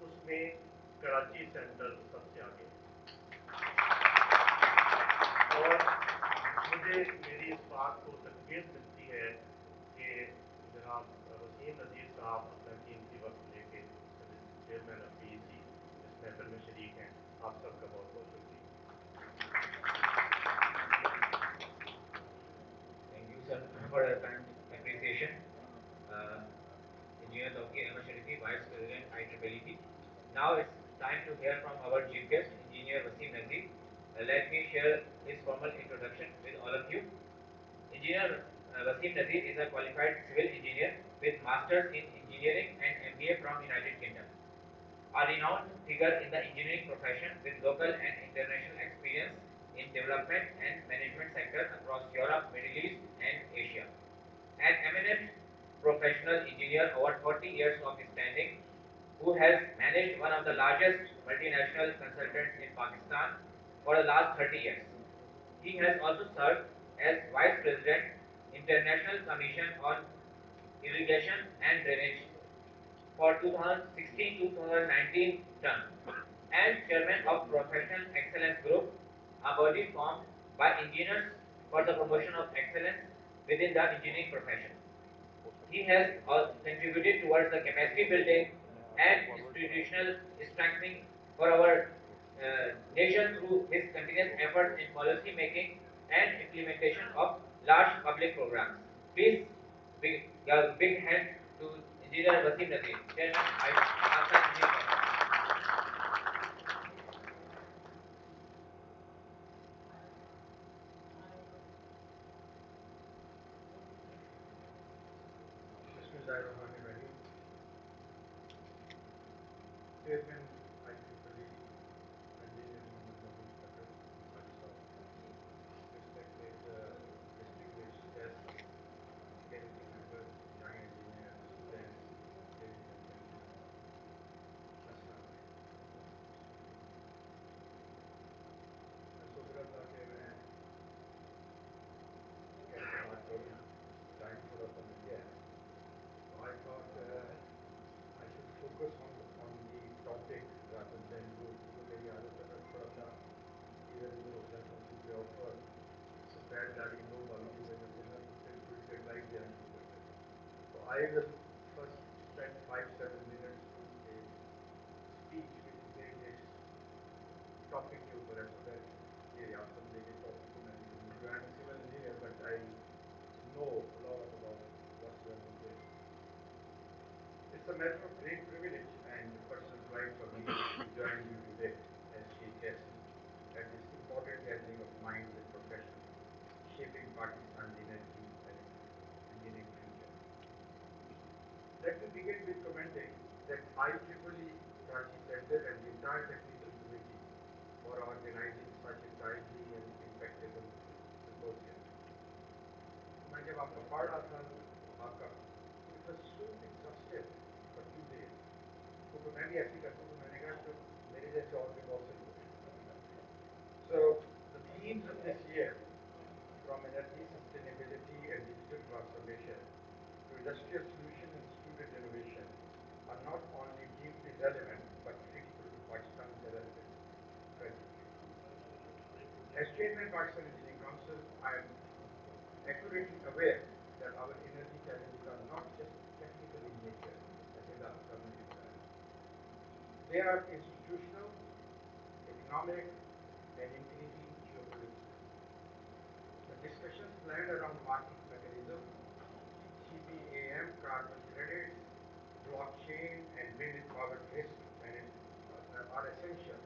उसमें कराची सेंटर सबसे आगे है और मुझे मेरी इस बात को तकबीयत मिलती है कि जनाब वसीम नज़ीर साहब अपना कीमती वक्त लेके चेयरमैन ऑफ PEC इस महफिल में शरीक हैं। आप सबका बहुत बहुत शुक्रिया। Thank you, sir, for your kind appreciation. Uh, Engineer Tawqi Ahmed Sharifi, Vice President IEEEP. Now it's time to hear from our chief guest, Engineer Wasim Nazir. Let me share his formal introduction with all of you. Engineer Wasim Nazir is a qualified civil engineer with masters in engineering and MBA from United Kingdom. A renowned figure in the engineering profession with local and international experience in development and management sector across Europe, Middle East, and Asia. An eminent professional engineer over 40 years of standing, who has managed one of the largest multinational consultants in Pakistan for the last 30 years. He has also served as Vice President, International Commission on Irrigation and Drainage for 2016 to 2019 term, and Chairman of Professional Excellence Group, a body formed by engineers for the promotion of excellence within the engineering profession. He has contributed towards the capacity building and institutional strengthening for our nation through his continuous efforts in policy making and implementation of large public programs. Please, big hand to Engineer Wasim Nazir, Chairman, Pakistan Engineering Council. Bismillahirrahmanirrahim. Chairman IEEE Engineer Mohammed Naveed Akram Ansari Saab, respected distinguished guests, committee members, young engineers, students, ladies and gentlemen, Assalamu alaikum. मैं सोच रहा था कि मैं कैसे बात करूं, time थोड़ा सा मिल गया है, तो I thought I should focus on the topic rather than जो क्योंकि मेरी आदत है मैं थोड़ा सा इधर उधर हो जाता हूँ क्योंकि ऑफर सफ़ेद गाड़ी दो बालों की वजह से ना तो फिर थोड़ी देर ड्राइव देना शुरू कर देता हूँ. So I will first spend 5-7 minutes to a speech which is very based topic के ऊपर है, so that ये आप समझेंगे टॉपिक को मैंने क्यों क्योंकि I am civil engineer but I know a lot about what's going on there. It's a matter of great privilege and personal pride for me to join you today as chief guest at this important gathering of minds and professionals shaping Pakistan's energy and engineering future. Let me begin with commenting that IEEE Karachi Center and the entire technical committee for organizing such a timely and impactful symposium. तो मैं जब आपका पढ़ रहा था आपका तो it was so exhaustive for 2 days. क्योंकि मैं भी ऐसे ही करता हूँ तो मैंने कहा तो मेरे जैसे और भी बहुत से लोग हैं. So the themes of this year, from energy sustainability and digital transformation to industrial solution and student innovation, are not only deeply relevant but critical to Pakistan's development trajectory. As Chairman Pakistan Engineering Council, I am accurately aware that our energy challenges are not just technical in nature, as Indar Saab ne bhi bataya. They are institutional, economic, and increasingly geopolitical. The discussions planned around market mechanism, CBAM, carbon credits, blockchain, and wind powered risk management are essential.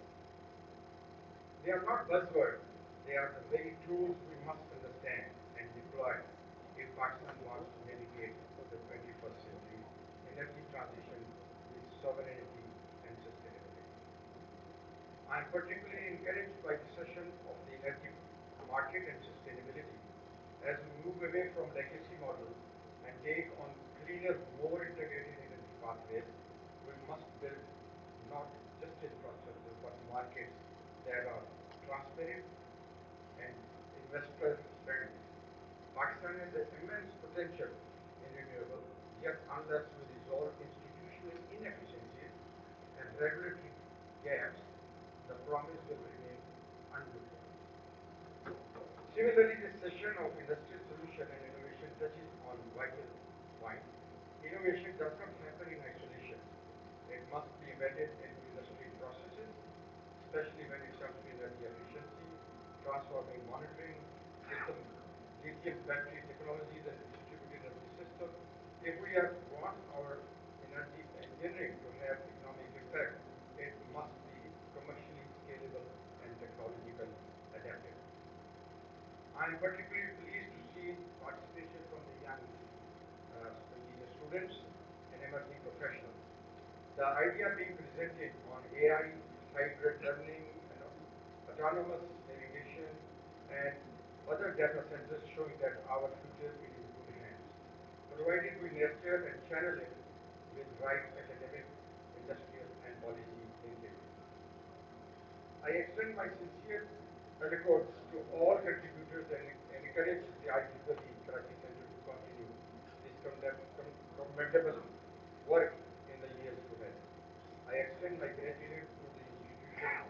They are not buzzwords, they are the very tools we must understand and deploy if Pakistan wants to navigate the 21st century energy transition with sovereignty and sustainability. I am particularly encouraged by the session of the energy market and sustainability. As we move away from legacy models and take on cleaner, more integrated energy pathways, we must build not just infrastructure but markets that are transparent and investor friendly. Pakistan has immense potential in renewable, yet unless we resolve institutional inefficiencies and regulatory gaps, the promise will remain unfulfilled. Similarly, this session of industrial solution and innovation touches on vital points. Innovation does not happen in isolation. It must be embedded into industry processes, especially when battery technologies and distributed energy system. If we are, want our energy engineering to have economic impact, it must be commercially scalable and technologically adaptive. I am particularly pleased to see participation from the young engineer students and emerging professionals. The idea being presented on AI, hybrid learning, and autonomous navigation, and other data centers showing that our future is in good hands, provided we nurture and channel it with right academic, industrial, and policy linkage. I extend my sincere records to all contributors and encourage the IEEE Karachi Center to continue this commendable work in the years to ahead. I extend my gratitude to the institution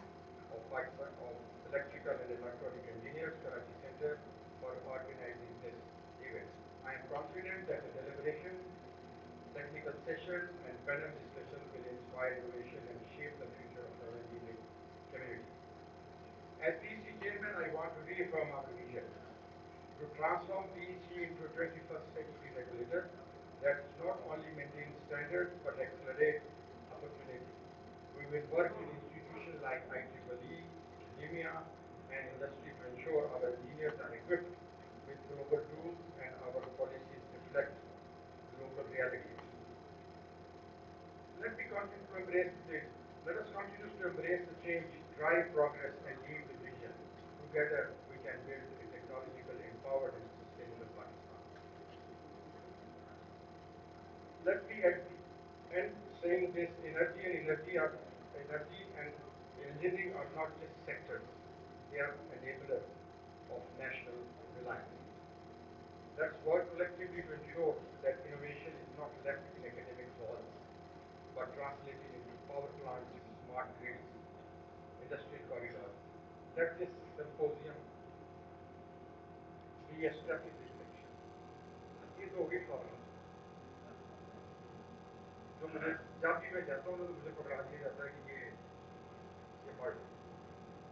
of Pakistan of Electrical and Electronic Engineers, Karachi Center, for organizing this event. I am confident that the deliberation, technical sessions, and panel discussions will inspire innovation and shape the future of our engineering community. As PEC chairman, I want to reaffirm our vision to transform PEC into a 21st century regulator that not only maintains standards but accelerates opportunity. We will work with institutions like IEEE, academia, and industry to ensure our engineers are equipped with global tools and our policies reflect global realities. Let me continue to embrace the Let us continue to embrace the change, drive progress, and lead with vision. Together, we can build a technologically empowered and sustainable Pakistan. Let me at the end saying this: energy and engineering are not just sectors; they are enablers of national reliance. Let's work collectively to ensure that innovation is not left in academic halls, but translated into power plants, smart grids, industrial corridors. Let this symposium be a step in this direction. ये तो होगी problem जो मुझे जब भी मैं जाता हूँ तो मुझे पकड़ा दिया जाता है कि ये पढ़ लो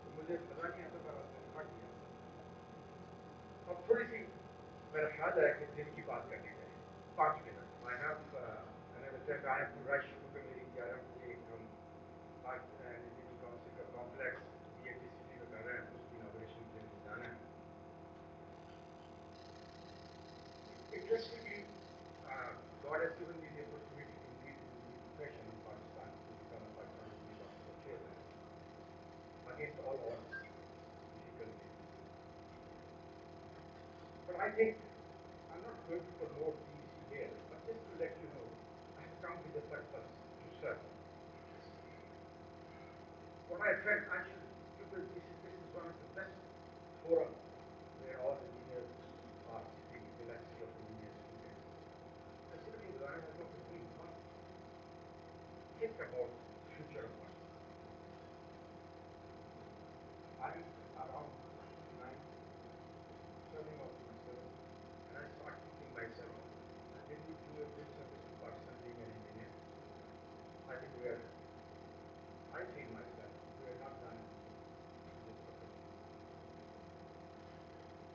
तो मुझे मजा नहीं आता पर मैंने पढ़ लिया अब थोड़ी सी मेरा ख्याल है कि दिन की बात करनी चाहिए 5 minute I have I have to rush क्योंकि मेरी 11 बजे हम पाकिस्तान इंजीनियरिंग काउंसिल का कॉम्प्लेक्स बीएटी सिटी में कर रहे हैं तो उसकी इनाग्रेशन के लिए जाना है Interestingly, God has given me the opportunity to lead engineering profession in Pakistan, to become a Pakistan Engineering Council chairman, against all odds, difficulties. But I think I'm not going to promote PEC here, but just to let you know, I have come with a purpose to serve. What I felt I should, because this is one of the best forums where all engineers are sitting, the legacy of engineer students. I simply realized I thought, we must think about the future of Pakistan. I'm around 59, turning of 57, and I start thinking myself, did we do a good service to Pakistan being an engineer? I think I feel myself, we are not done in this profession.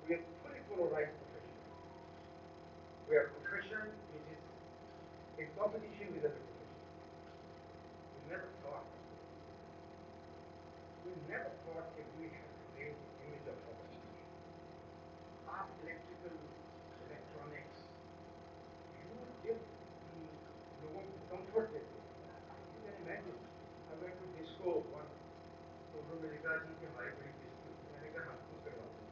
We are fully polarized profession. We are profession which is in competition with other professions. We never thought that we have to raise the image of our profession. Art, electrical, electronics, you give the लोगों को comfort देते हैं. You can imagine. I went to disco one. तो उन्होंने मुझे कहा कि हमारी बड़ी बेइज्जती होती है. मैंने कहा हम खुद करवाते हैं.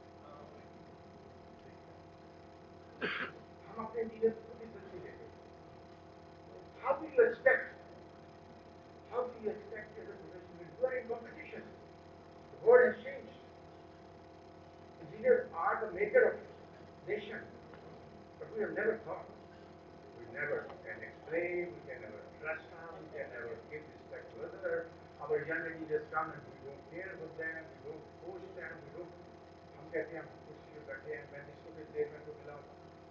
हम अपने इंजीनियर को खुद इज्जत नहीं देते. How do you expect? How do you expect as a professional? You are in competition. The world has changed. Engineers are the maker of nation, but we have never thought. We never can explain, we can never trust them, we can never give respect to others. Our young engineers come and we don't care about them, we don't coach them, we don't. हम कहते हैं हम कुर्सी पे बैठे हैं मैं disco के चेयरमैन को मिला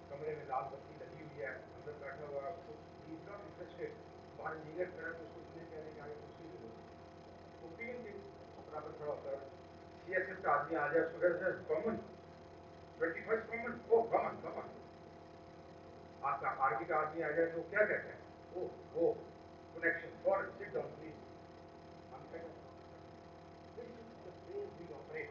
कमरे में लाल बत्ती लगी हुई है अंदर बैठा हुआ है उसको ही इज नॉट इंटरेस्टेड बाहर इंजीनियर खड़ा है तो उसको इसलिए कह रहे कि आगे कुर्सी दे दो वो 3 दिन बराबर खड़ा होता है सीएसएस का आदमी आ जाए उसको कहते हैं कॉमन 21st कॉमन, ओ कॉमन कॉमन, आपका आर्मी का आदमी आ जाए तो क्या कहता है, ओ connection foreign, sit down please. हम क्या कहते हैं, this is the way we operate.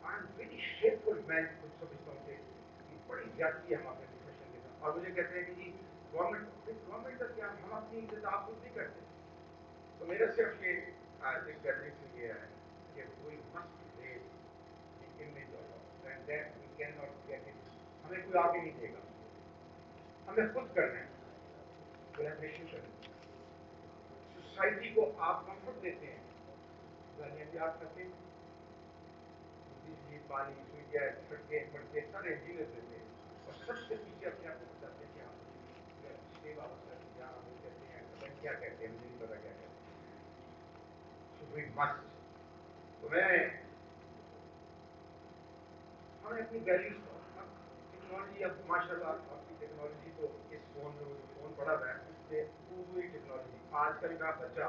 I am very shameful, मैं खुद समझता हूँ कि बड़ी ज्यादती है हम अपने प्रोफेशन के साथ। और मुझे कहते हैं कि जी गवर्नमेंट का क्या, हम अपनी इज्जत आप खुद नहीं करते। तो मेरा सिर्फ ये इस गैदरिंग से ये है कि we must raise the image of us and that we can not get it, हमें कोई आगे नहीं देगा, हमें खुद करना है, कोलैबोरेशन करनी है। सोसाइटी को आप कंफर्ट देते हैं, गालियाँ भी आप खाते हैं, बिजली पानी सुई गैस सड़कें सड़कें सारे इंजीनियर देते हैं, और सबसे पीछे अपने आप को बताते हैं कि हाँ जी सेव आवरसेल्फ, या वो कहते हैं पता नहीं क्या कहते हैं, मुझे नहीं पता क्या कहते हैं। सो वी मस्ट, तो मैं हमें अपनी वैल्यूज को, अब टेक्नोलॉजी, अब माशाल्लाह आपकी टेक्नोलॉजी तो इस फोन में, वो जो फोन पड़ा हुआ है इससे पूरी टेक्नोलॉजी, आजकल का बच्चा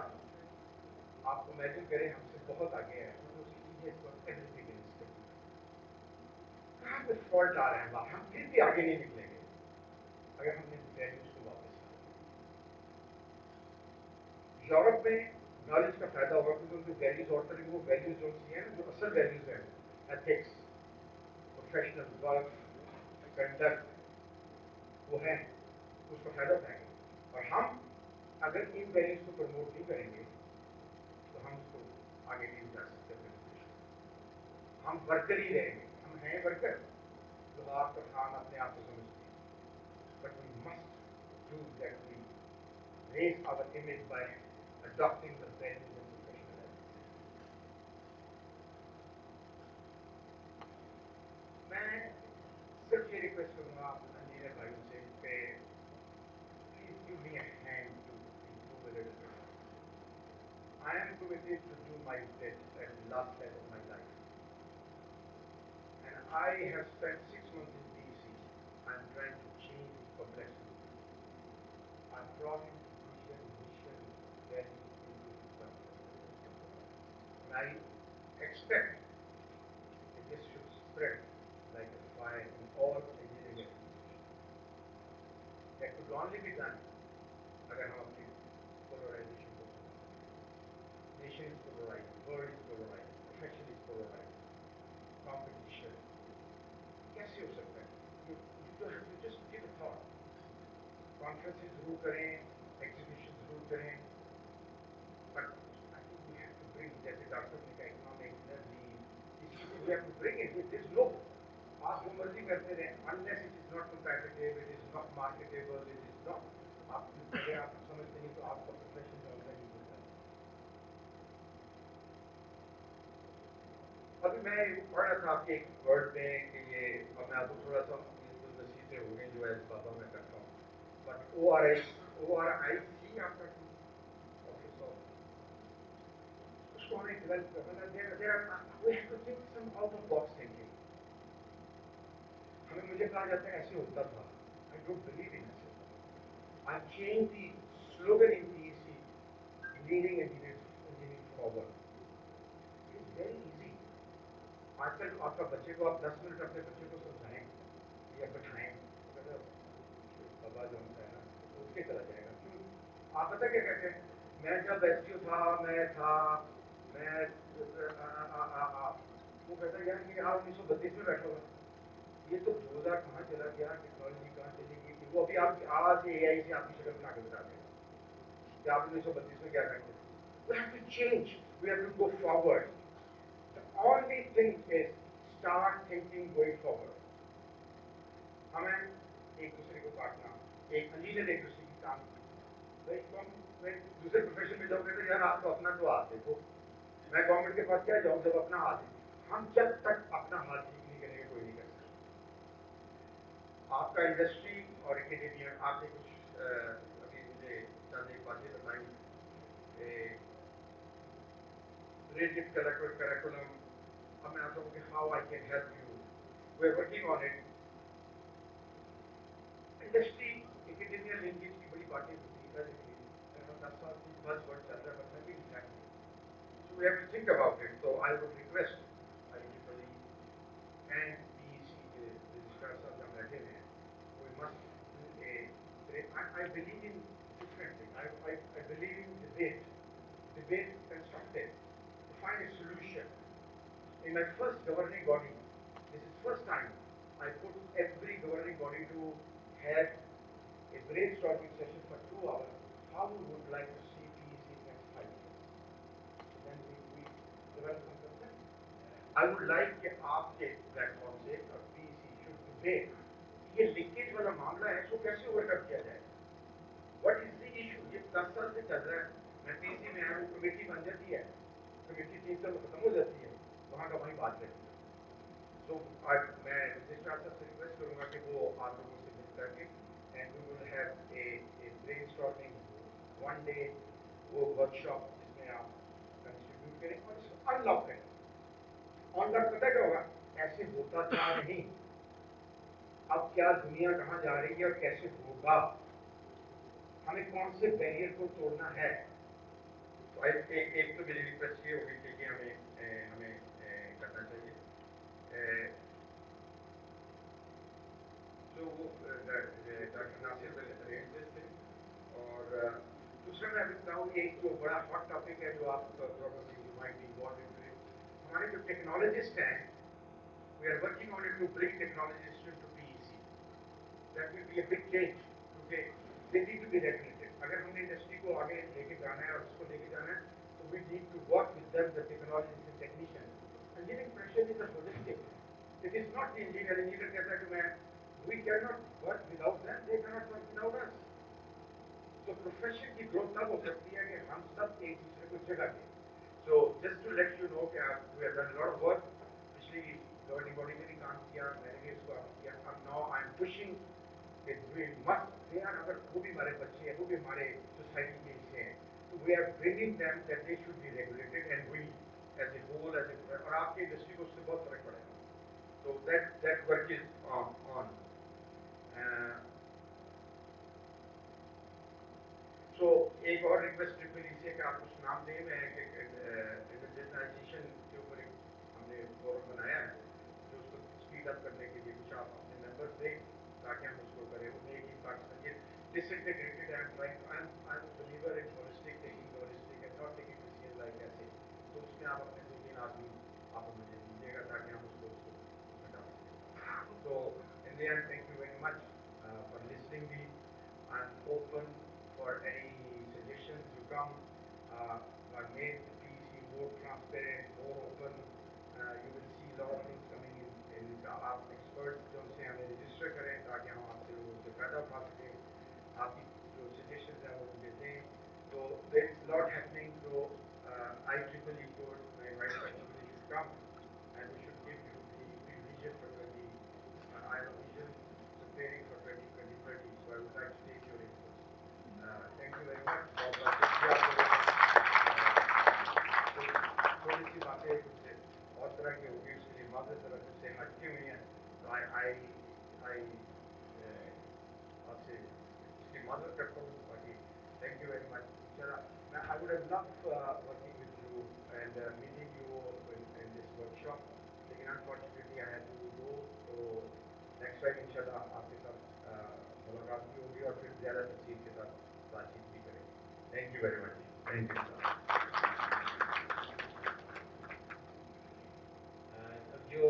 आपको इमेजिन करें हमसे बहुत आगे है, क्योंकि एवरीथिंग इन हिज कंप्यूटर। कहाँ पे फॉल्ट आ रहे हैं बाप, हम फिर भी आगे नहीं निकलेंगे अगर हमने वैल्यूज को वापस लाना। यूरोप में नॉलेज का फायदा होगा क्योंकि उनकी वैल्यूज और तरह की, वो वैल्यूज जो सी है ना, जो असल वैल्यूज हैं, एथिक्स, प्रोफेशनल वर्क, कंडक्ट, वो है, उसका फायदा उठाएंगे। और हम अगर इन वैल्यूज को प्रमोट नहीं करेंगे तो हम उसको आगे नहीं जा सकते अपने प्रोफेशन में, हम वर्कर ही रहेंगे, हम हैं वर्कर, लोहार का खान अपने आप को समझते हैं। But we must do that, we raise our image by adopting the values and professional ethics. मैं सिर्फ ये रिक्वेस्ट करूंगा इंजीनियर भाइयों से कि please give me a hand to improve a little bit. I am committed to do my bit at the last leg of my life, and I have spent 6 months in DEC. I am trying to change its complexity. I brought in vision, mission, values into its structure, and I expect that this should spread like a fire in all engineering organizations. That could only be done अगर हम अपनी polarization को खत्म करें. Nation is polarized, world is polarized, profession is polarized, competition. कैसे हो सकता है? You just give a thought. Conferences जरूर करें, exhibitions जरूर करें, but I think we have to bring, जैसे डॉक्टर ने कहा, economic energy, इस चीज़ को we have to bring it. There is no, आप जो मर्जी करते रहें, unless it is not competitive, it is not marketable, it is not, आप अगर आप समझते नहीं तो आपका प्रोफेशन जो है नहीं चलता। अभी मैं पढ़ रहा था आपके एक वर्ड में कि ये, अब मैं आपको थोड़ा सा, ये तो नसीहतें हो गई जो एज बाबा मैं करता हूँ, बट ORIC आपका ऑफिस ऑफ, उसको हमें डेवलप करना, we have to think some out of box thinking. हमें मुझे कहा जाता है ऐसे होता था, I don't believe in ऐसे होता था। I changed the slogan in DEC, leading engineering forward. It is very easy. आजकल आपका बच्चे को, आप 10 मिनट अपने बच्चे को समझाएं या बैठाएं, तो कहते हैं बाबा जो है ना, उठ के चला जाएगा। क्यों? आप पता क्या कहते हैं, मैं जब SDO था, मैं वो कहता है यार ये आप 1932 में बैठा हुआ, ये तो 2000 कहाँ चला गया, टेक्नोलॉजी कहाँ चली गई थी, वो अभी आप आज AI से आपकी शक्ल बना के बता देगा कि आप 1932 में क्या करते थे। We have to change, we have to go forward. The only thing is start thinking going forward. हमें एक दूसरे को काटना, एक इंजीनियर एक दूसरे की काम, भाई तुम दूसरे प्रोफेशन में जाओगे तो यार आपको अपना तो हाथ देखो, मैं गवर्नमेंट के पास क्या जाऊँ जब अपना हाथ, हम जब तक अपना हाथ ठीक नहीं करेंगे कोई नहीं कर सकता। आपका इंडस्ट्री और एकेडेमिया, आपने कुछ अभी मुझे चंद एक बातें बताई, rigid curriculum, अब मैं आता हूँ कि how I can help you, we are working on it. Industry academia linkage की बड़ी बातें होती है, मेरे ख्याल 10 साल से बस वर्ड चल रहा है, but nothing is happening, so we have to think about it. तो I would request IEEE and I believe in different thing. I believe in debate constructive, to find a solution. In my first governing body, this is first time I put every governing body to have a brainstorming session for 2 hours, how we would like to see PEC in next 5 years. So then we develop some consensus. I would like कि आपके platform से और PEC should debate कि ये leakage वाला मामला है इसको कैसे ओवरकम किया जाएगा. What is the issue? ये 10 साल से चल रहा है. मैं PEC में आया हूँ, कमेटी बन जाती है, कमेटी 3 साल में खत्म हो जाती है, वहाँ का वहीं बात रहती है. So मैं रजिस्ट्रार साहब से रिक्वेस्ट करूँगा कि वो आप लोगों से मिल करके and we will have a brainstorming one day वो workshop जिसमें आप कंट्रीब्यूट करें और इसको अनलॉक करें. अनलॉक पता क्या होगा? ऐसे होता था नहीं, अब क्या दुनिया कहाँ जा रही है और कैसे होगा, हमें कौन से बैरियर को तोड़ना है. तो एक तो मेरी रिक्वेस्ट ये होगी कि हमें हमें करना चाहिए. So doctor Nasir will arrange this thing. और दूसरा मैं अभी बताऊँ, एक जो बड़ा हॉट टॉपिक है जो आप probably you might be involved into it, हमारे जो टेक्नोलॉजिस्ट हैं, we are working on it to bring technologists into PEC. That will be a big change क्योंकि they need to be regulated. अगर हमने industry को आगे लेके जाना है और इसको लेके जाना है, तो we need to work with them, the technologists and technicians. Engineering profession is a holistic. It is not the engineer. Engineer कहता है कि मैं, we cannot work without them, they cannot work without us. So profession की growth तब हो सकती है कि हम सब एक दूसरे को जगह दें. So just to let you know कि we have done a lot of work. पिछली गवर्निंग बॉडी ने भी काम किया, मैंने भी इसको आगे किया. अब now I am pushing कि we must, they are अगर वो भी हमारे बच्चे हैं, वो भी हमारे सोसाइटी के हिस्से हैं, तो we are bringing them that they should be regulated and we as a whole as a, और आपकी इंडस्ट्री को उससे बहुत फर्क पड़ेगा. So that work is on. Uh, So एक और रिक्वेस्ट ट्रिपल ई से कि आप कुछ नाम दें. मैं इंडिजिनाइजेशन के ऊपर एक हमने फोरम बनाया है जो उसको स्पीड अप करने के लिए कुछ आप अपने मेंबर्स दें ताकि हम उसको करें. वो मेक इन पाकिस्तान, ये disintegrated, I am believer in holistic, taking holistic and not taking decision like ऐसे. तो उसमें आप अपने 2-3 आदमी आप मुझे दीजिएगा ताकि हम उसको हटा सकें. So in the end, thank you very much for listening me. I'm open for any suggestions you come. Make the PEC more transparent, more open. You will see a lot of things coming in आप experts जो हमसे हमें register करें ताकि हम आपसे लोगों से फायदा उठा सकें. आपकी जो suggestions हैं वो मुझे दें. So there is a lot happening. So IEEE should, मैं invite everybody should come and we should give you the vision for 20. I have a vision preparing for 2020. So I would like to take your inputs. Thank you very much. बहुत बहुत शुक्रिया आप लोगों का. थोड़ी सी बातें कुछ और तरह की होगी, उसके लिए माज़रत, अगर मुझसे हटती हुई हैं तो I आपसे इसकी माज़रत करता हूँ. बाकी thank you very much. इंशाल्लाह I would have loved working with you and meeting you in this workshop, लेकिन unfortunately I had to go. तो नेक्स्ट टाइम इंशाल्लाह आपके साथ मुलाकात भी होगी और फिर ज़्यादा तफसील के साथ बातचीत भी करेंगे. Thank you very much. Thank you. अब जो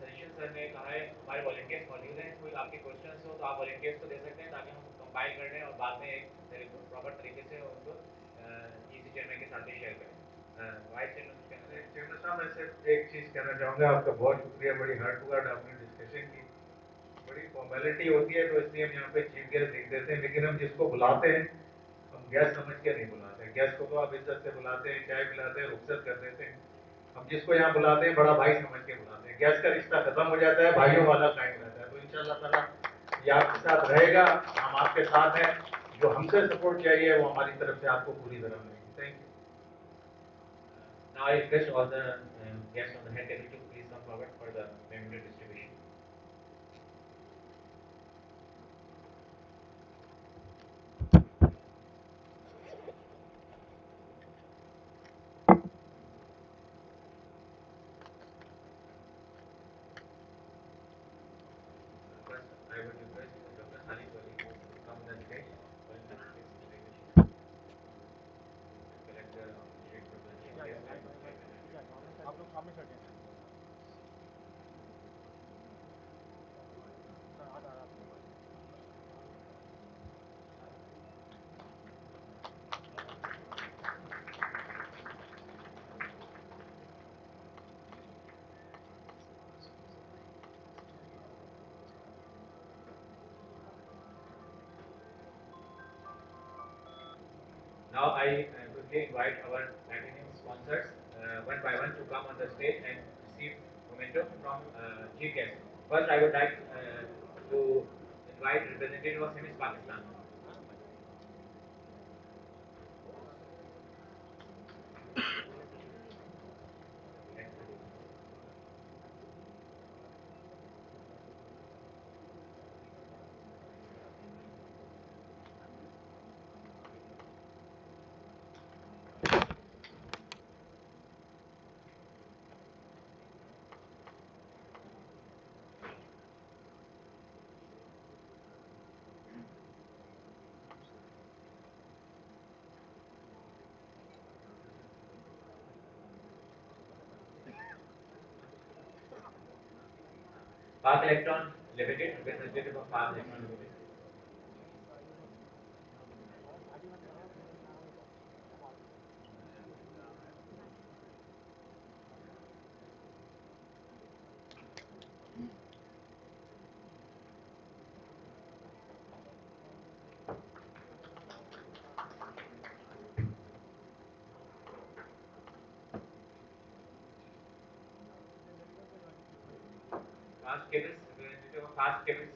सजेशन सर ने कहा है, हमारे वॉलंटियर्स मौजूद हैं. कोई आपके क्वेश्चंस हो तो आप वॉलंटियर्स को दे सकते हैं ताकि हम कंपाइल कर लें और बाद में एक प्रॉपर तरीके से उनको पीसी चेयरमैन के साथ भी शेयर करें. वाइस चेयरमैन कुछ कहना चाहेंगे? चेयरमैन साहब, मैं सिर्फ एक चीज़ कहना चाहूँगा. आपका बहुत शुक्रिया. बड़ी हार्ट टू हार्ट आपने डिस्कशन की. बड़ी फॉर्मेलिटी होती है तो इसलिए हम यहाँ पे चीफ गेस्ट लिख देते हैं, लेकिन हम जिसको बुलाते हैं हम गेस्ट समझ के नहीं बुलाते हैं. गेस्ट को तो आप इज्जत से बुलाते हैं, चाय पिलाते हैं, रुखसत कर देते हैं. हम जिसको यहाँ बुलाते हैं बड़ा भाई समझ के बुलाते हैं. गेस्ट का रिश्ता खत्म हो जाता है, भाइयों वाला कायम रहता है. तो इंशाल्लाह ताला ये आपके साथ रहेगा, हम आपके साथ हैं. जो हमसे सपोर्ट चाहिए वो हमारी तरफ से आपको पूरी तरह मिलेगी. Thank you. Now I request all the guests on the head table to please come forward for the memento distribution. First, I would request Dr. Khalid Wali to come on the stage. Now I quickly invite our platinum sponsors one by one to come on the stage and receive memento from chief guest. First, I would like to invite representative of Siemens Pakistan. Next, please. Park Electron Limited, representative of Park Electron Limited. Fast Cables, representative of Fast Cables.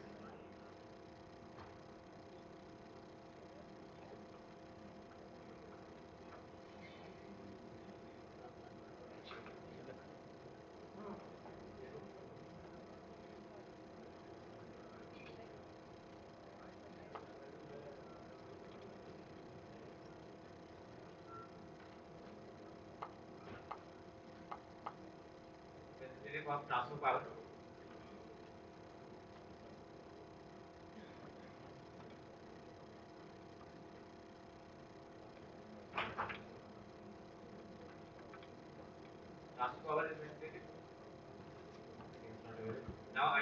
Representative of Transfer Power. Transfer Power representative. He is not available. Now I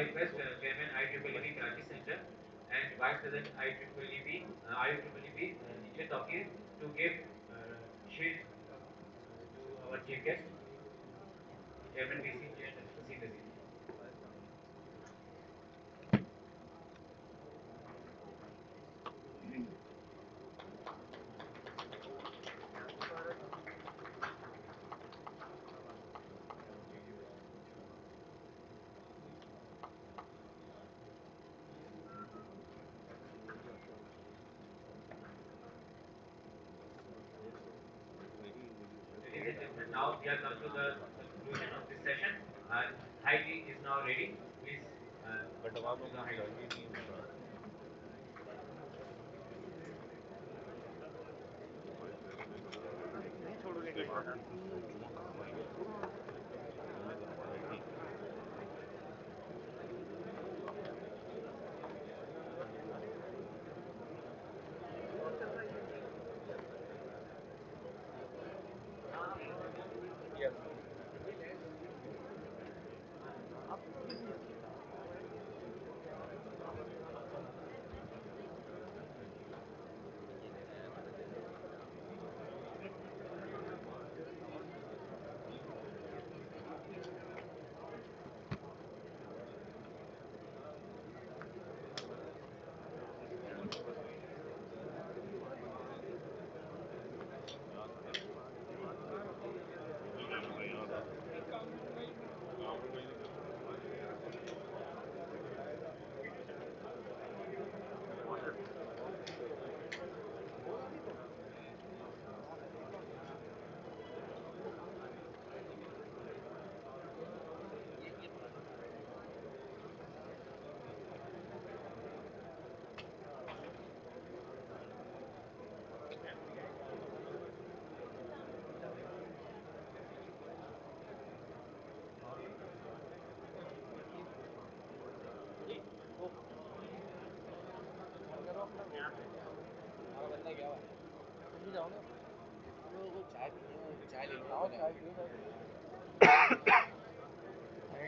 request Chairman IEEEP Karachi Center and Vice President IEEEP Engineer Tawkir to give shield to our chief guest, Chairman VC Engineer Naseem Nazir. Ladies and gentlemen, now we have come to the conclusion of this session, and high tea is now ready. Please come to the high tea.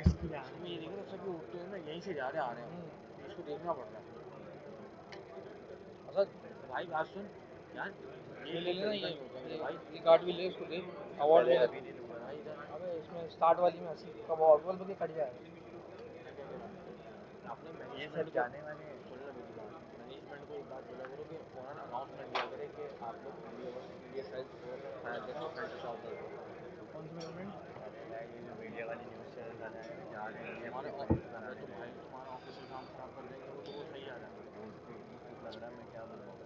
इसकी ध्यान में ये देखो तो सभी उठते हैं ना यहीं से जा रहे आ रहे हैं तो इसको देखना पड़ रहा है अच्छा भाई बात सुन यार ये ले लेना ये भाई ये कार्ड भी ले इसको दे अवार्ड ले अभी नहीं लूंगा भाई इधर अबे इसमें स्टार्ट वाली में 80 कब अवार्ड बल्कि कट जाएगा अपने मनीष सर जाने वाले हैं सुन लो मेरी बात फ्रेंड को एक बात बोला करो कि वो ना अनाउंसमेंट दिया करे कि आप लोग ये साइज फायर जैसे सेंटर से ऑर्डर करो। कौन सी मैनेजमेंट? अरे यार ये जो मीडिया वाली न्यूज़ चैनल वाला है ना, जा रहे हैं तुम्हारे अपने फ्रेंड करा रहे तो भाई हैं। तुम्हारा ऑफिस का काम खराब कर देंगे वो, तो वो सही आ रहा है। वो उस पर इतनी फूक लग रहा है, मैं क्या बताऊँ।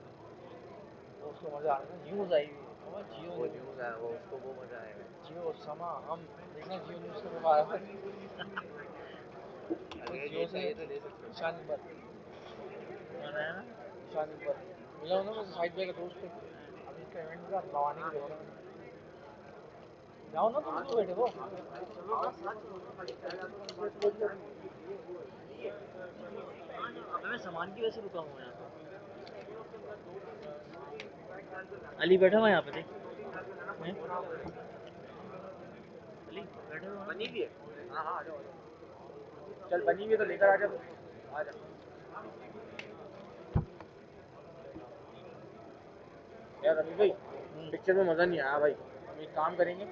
वो उसको मजा आ रहा है ना, न्यूज आई हुई है वो जियो वो न्यूज। न्यूज़ है, वो उसको वो मज़ा आएगा। जियो समा हम देखना जियो न्यूज के में आया है। वो अगर जियो ये से चाहिए तो ले सकते हो। ईशान इकबाल, कौन है ना? ईशान इकबाल मिला उन्होंने बस साइड पे का दोस्त है। अभी इसका इवेंट का रवानी के लिए हो रहा है। जाओ ना तुम क्यों बैठे हो? अबे मैं सामान की वजह से रुका हूँ यहाँ पे। अली बैठा हुआ है यहाँ पे, देख। हैं? अली बैठे हुए बनी हुई है। हाँ हाँ, आ जाओ आ जाओ। चल बनी हुई है तो लेकर आ जा तू। आ जा यार अभी भाई, पिक्चर में मज़ा नहीं आया भाई। हम एक काम करेंगे,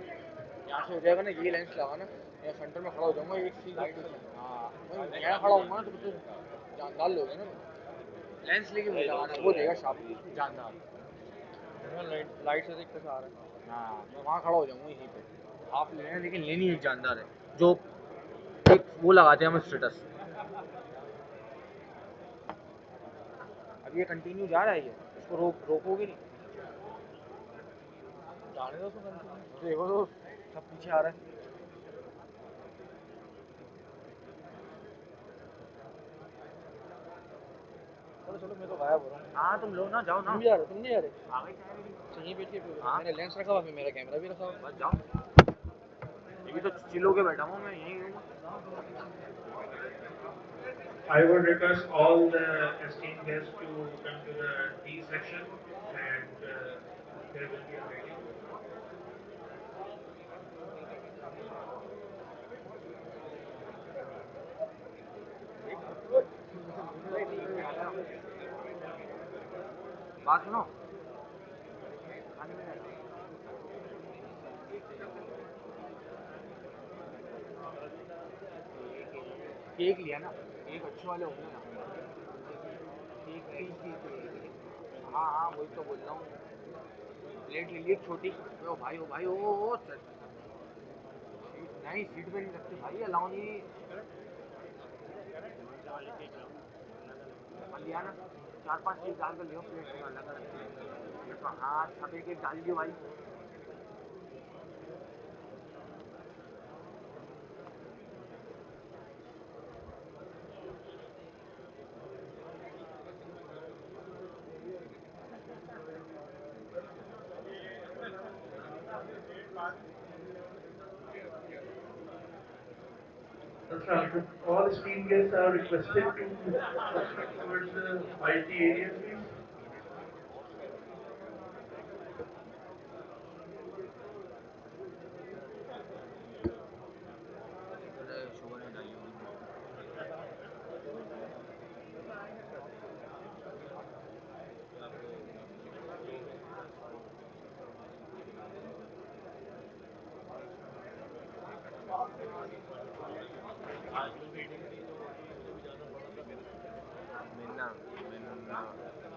यहाँ से हो जाएगा ना, ये लेंस लगाना, या सेंटर में खड़ा हो जाऊंगा एक सीट। हाँ भाई, यहाँ खड़ा होऊंगा ना तो फिर तो जानदार लोग हैं ना। लेंस लेके वही लगाना, वो देगा शार्प जानदार। लाइट लाइट से दिक्कत आ रहा है। हाँ मैं वहाँ खड़ा हो जाऊंगा यहीं पे। हाफ लेना है लेकिन लेनी एक जानदार है, जो एक वो लगाते हैं हम स्टेटस। अब ये कंटिन्यू जा रहा है, ये इसको रोकोगे नहीं। जाने दो उसको कंटिन्यू। देखो तो सब पीछे आ रहा है। चलो चलो मैं तो गायब हो रहा हूँ। हाँ तुम लो ना, जाओ ना। तुम भी आ रहे, तुम नहीं आ रहे? आ गई चाय मेरी। तो यहीं बैठ के पियो। हाँ मैंने लेंस रखा हुआ है, मेरा कैमरा भी रखा हुआ है। बस जाओ, ये भी तो चिल होके बैठा हूँ मैं यहीं हूँ। I would request all the esteemed guests to come to the D section, and there will be a waiting room. बात सुनो, केक लिया ना, केक अच्छे वाले होंगे ना। केक 30 के लिए। हाँ हाँ वही तो बोल रहा हूँ। प्लेट ले ली एक छोटी। ओ भाई ओ भाई ओ चल। सीट नहीं, सीट पे नहीं रखते भाई, अलाउ नहीं। हाँ लिया ना, 4-5 केक डाल कर लियो प्लेट में अलग अलग। हाँ सब एक एक डाल दियो भाई। That's right. All esteemed guests are requested to proceed towards the 5G area, please. Sugar में डाली होगी। आज जो मीटिंग थी जो मुझे भी जाना पड़ा था मेरे। मैंने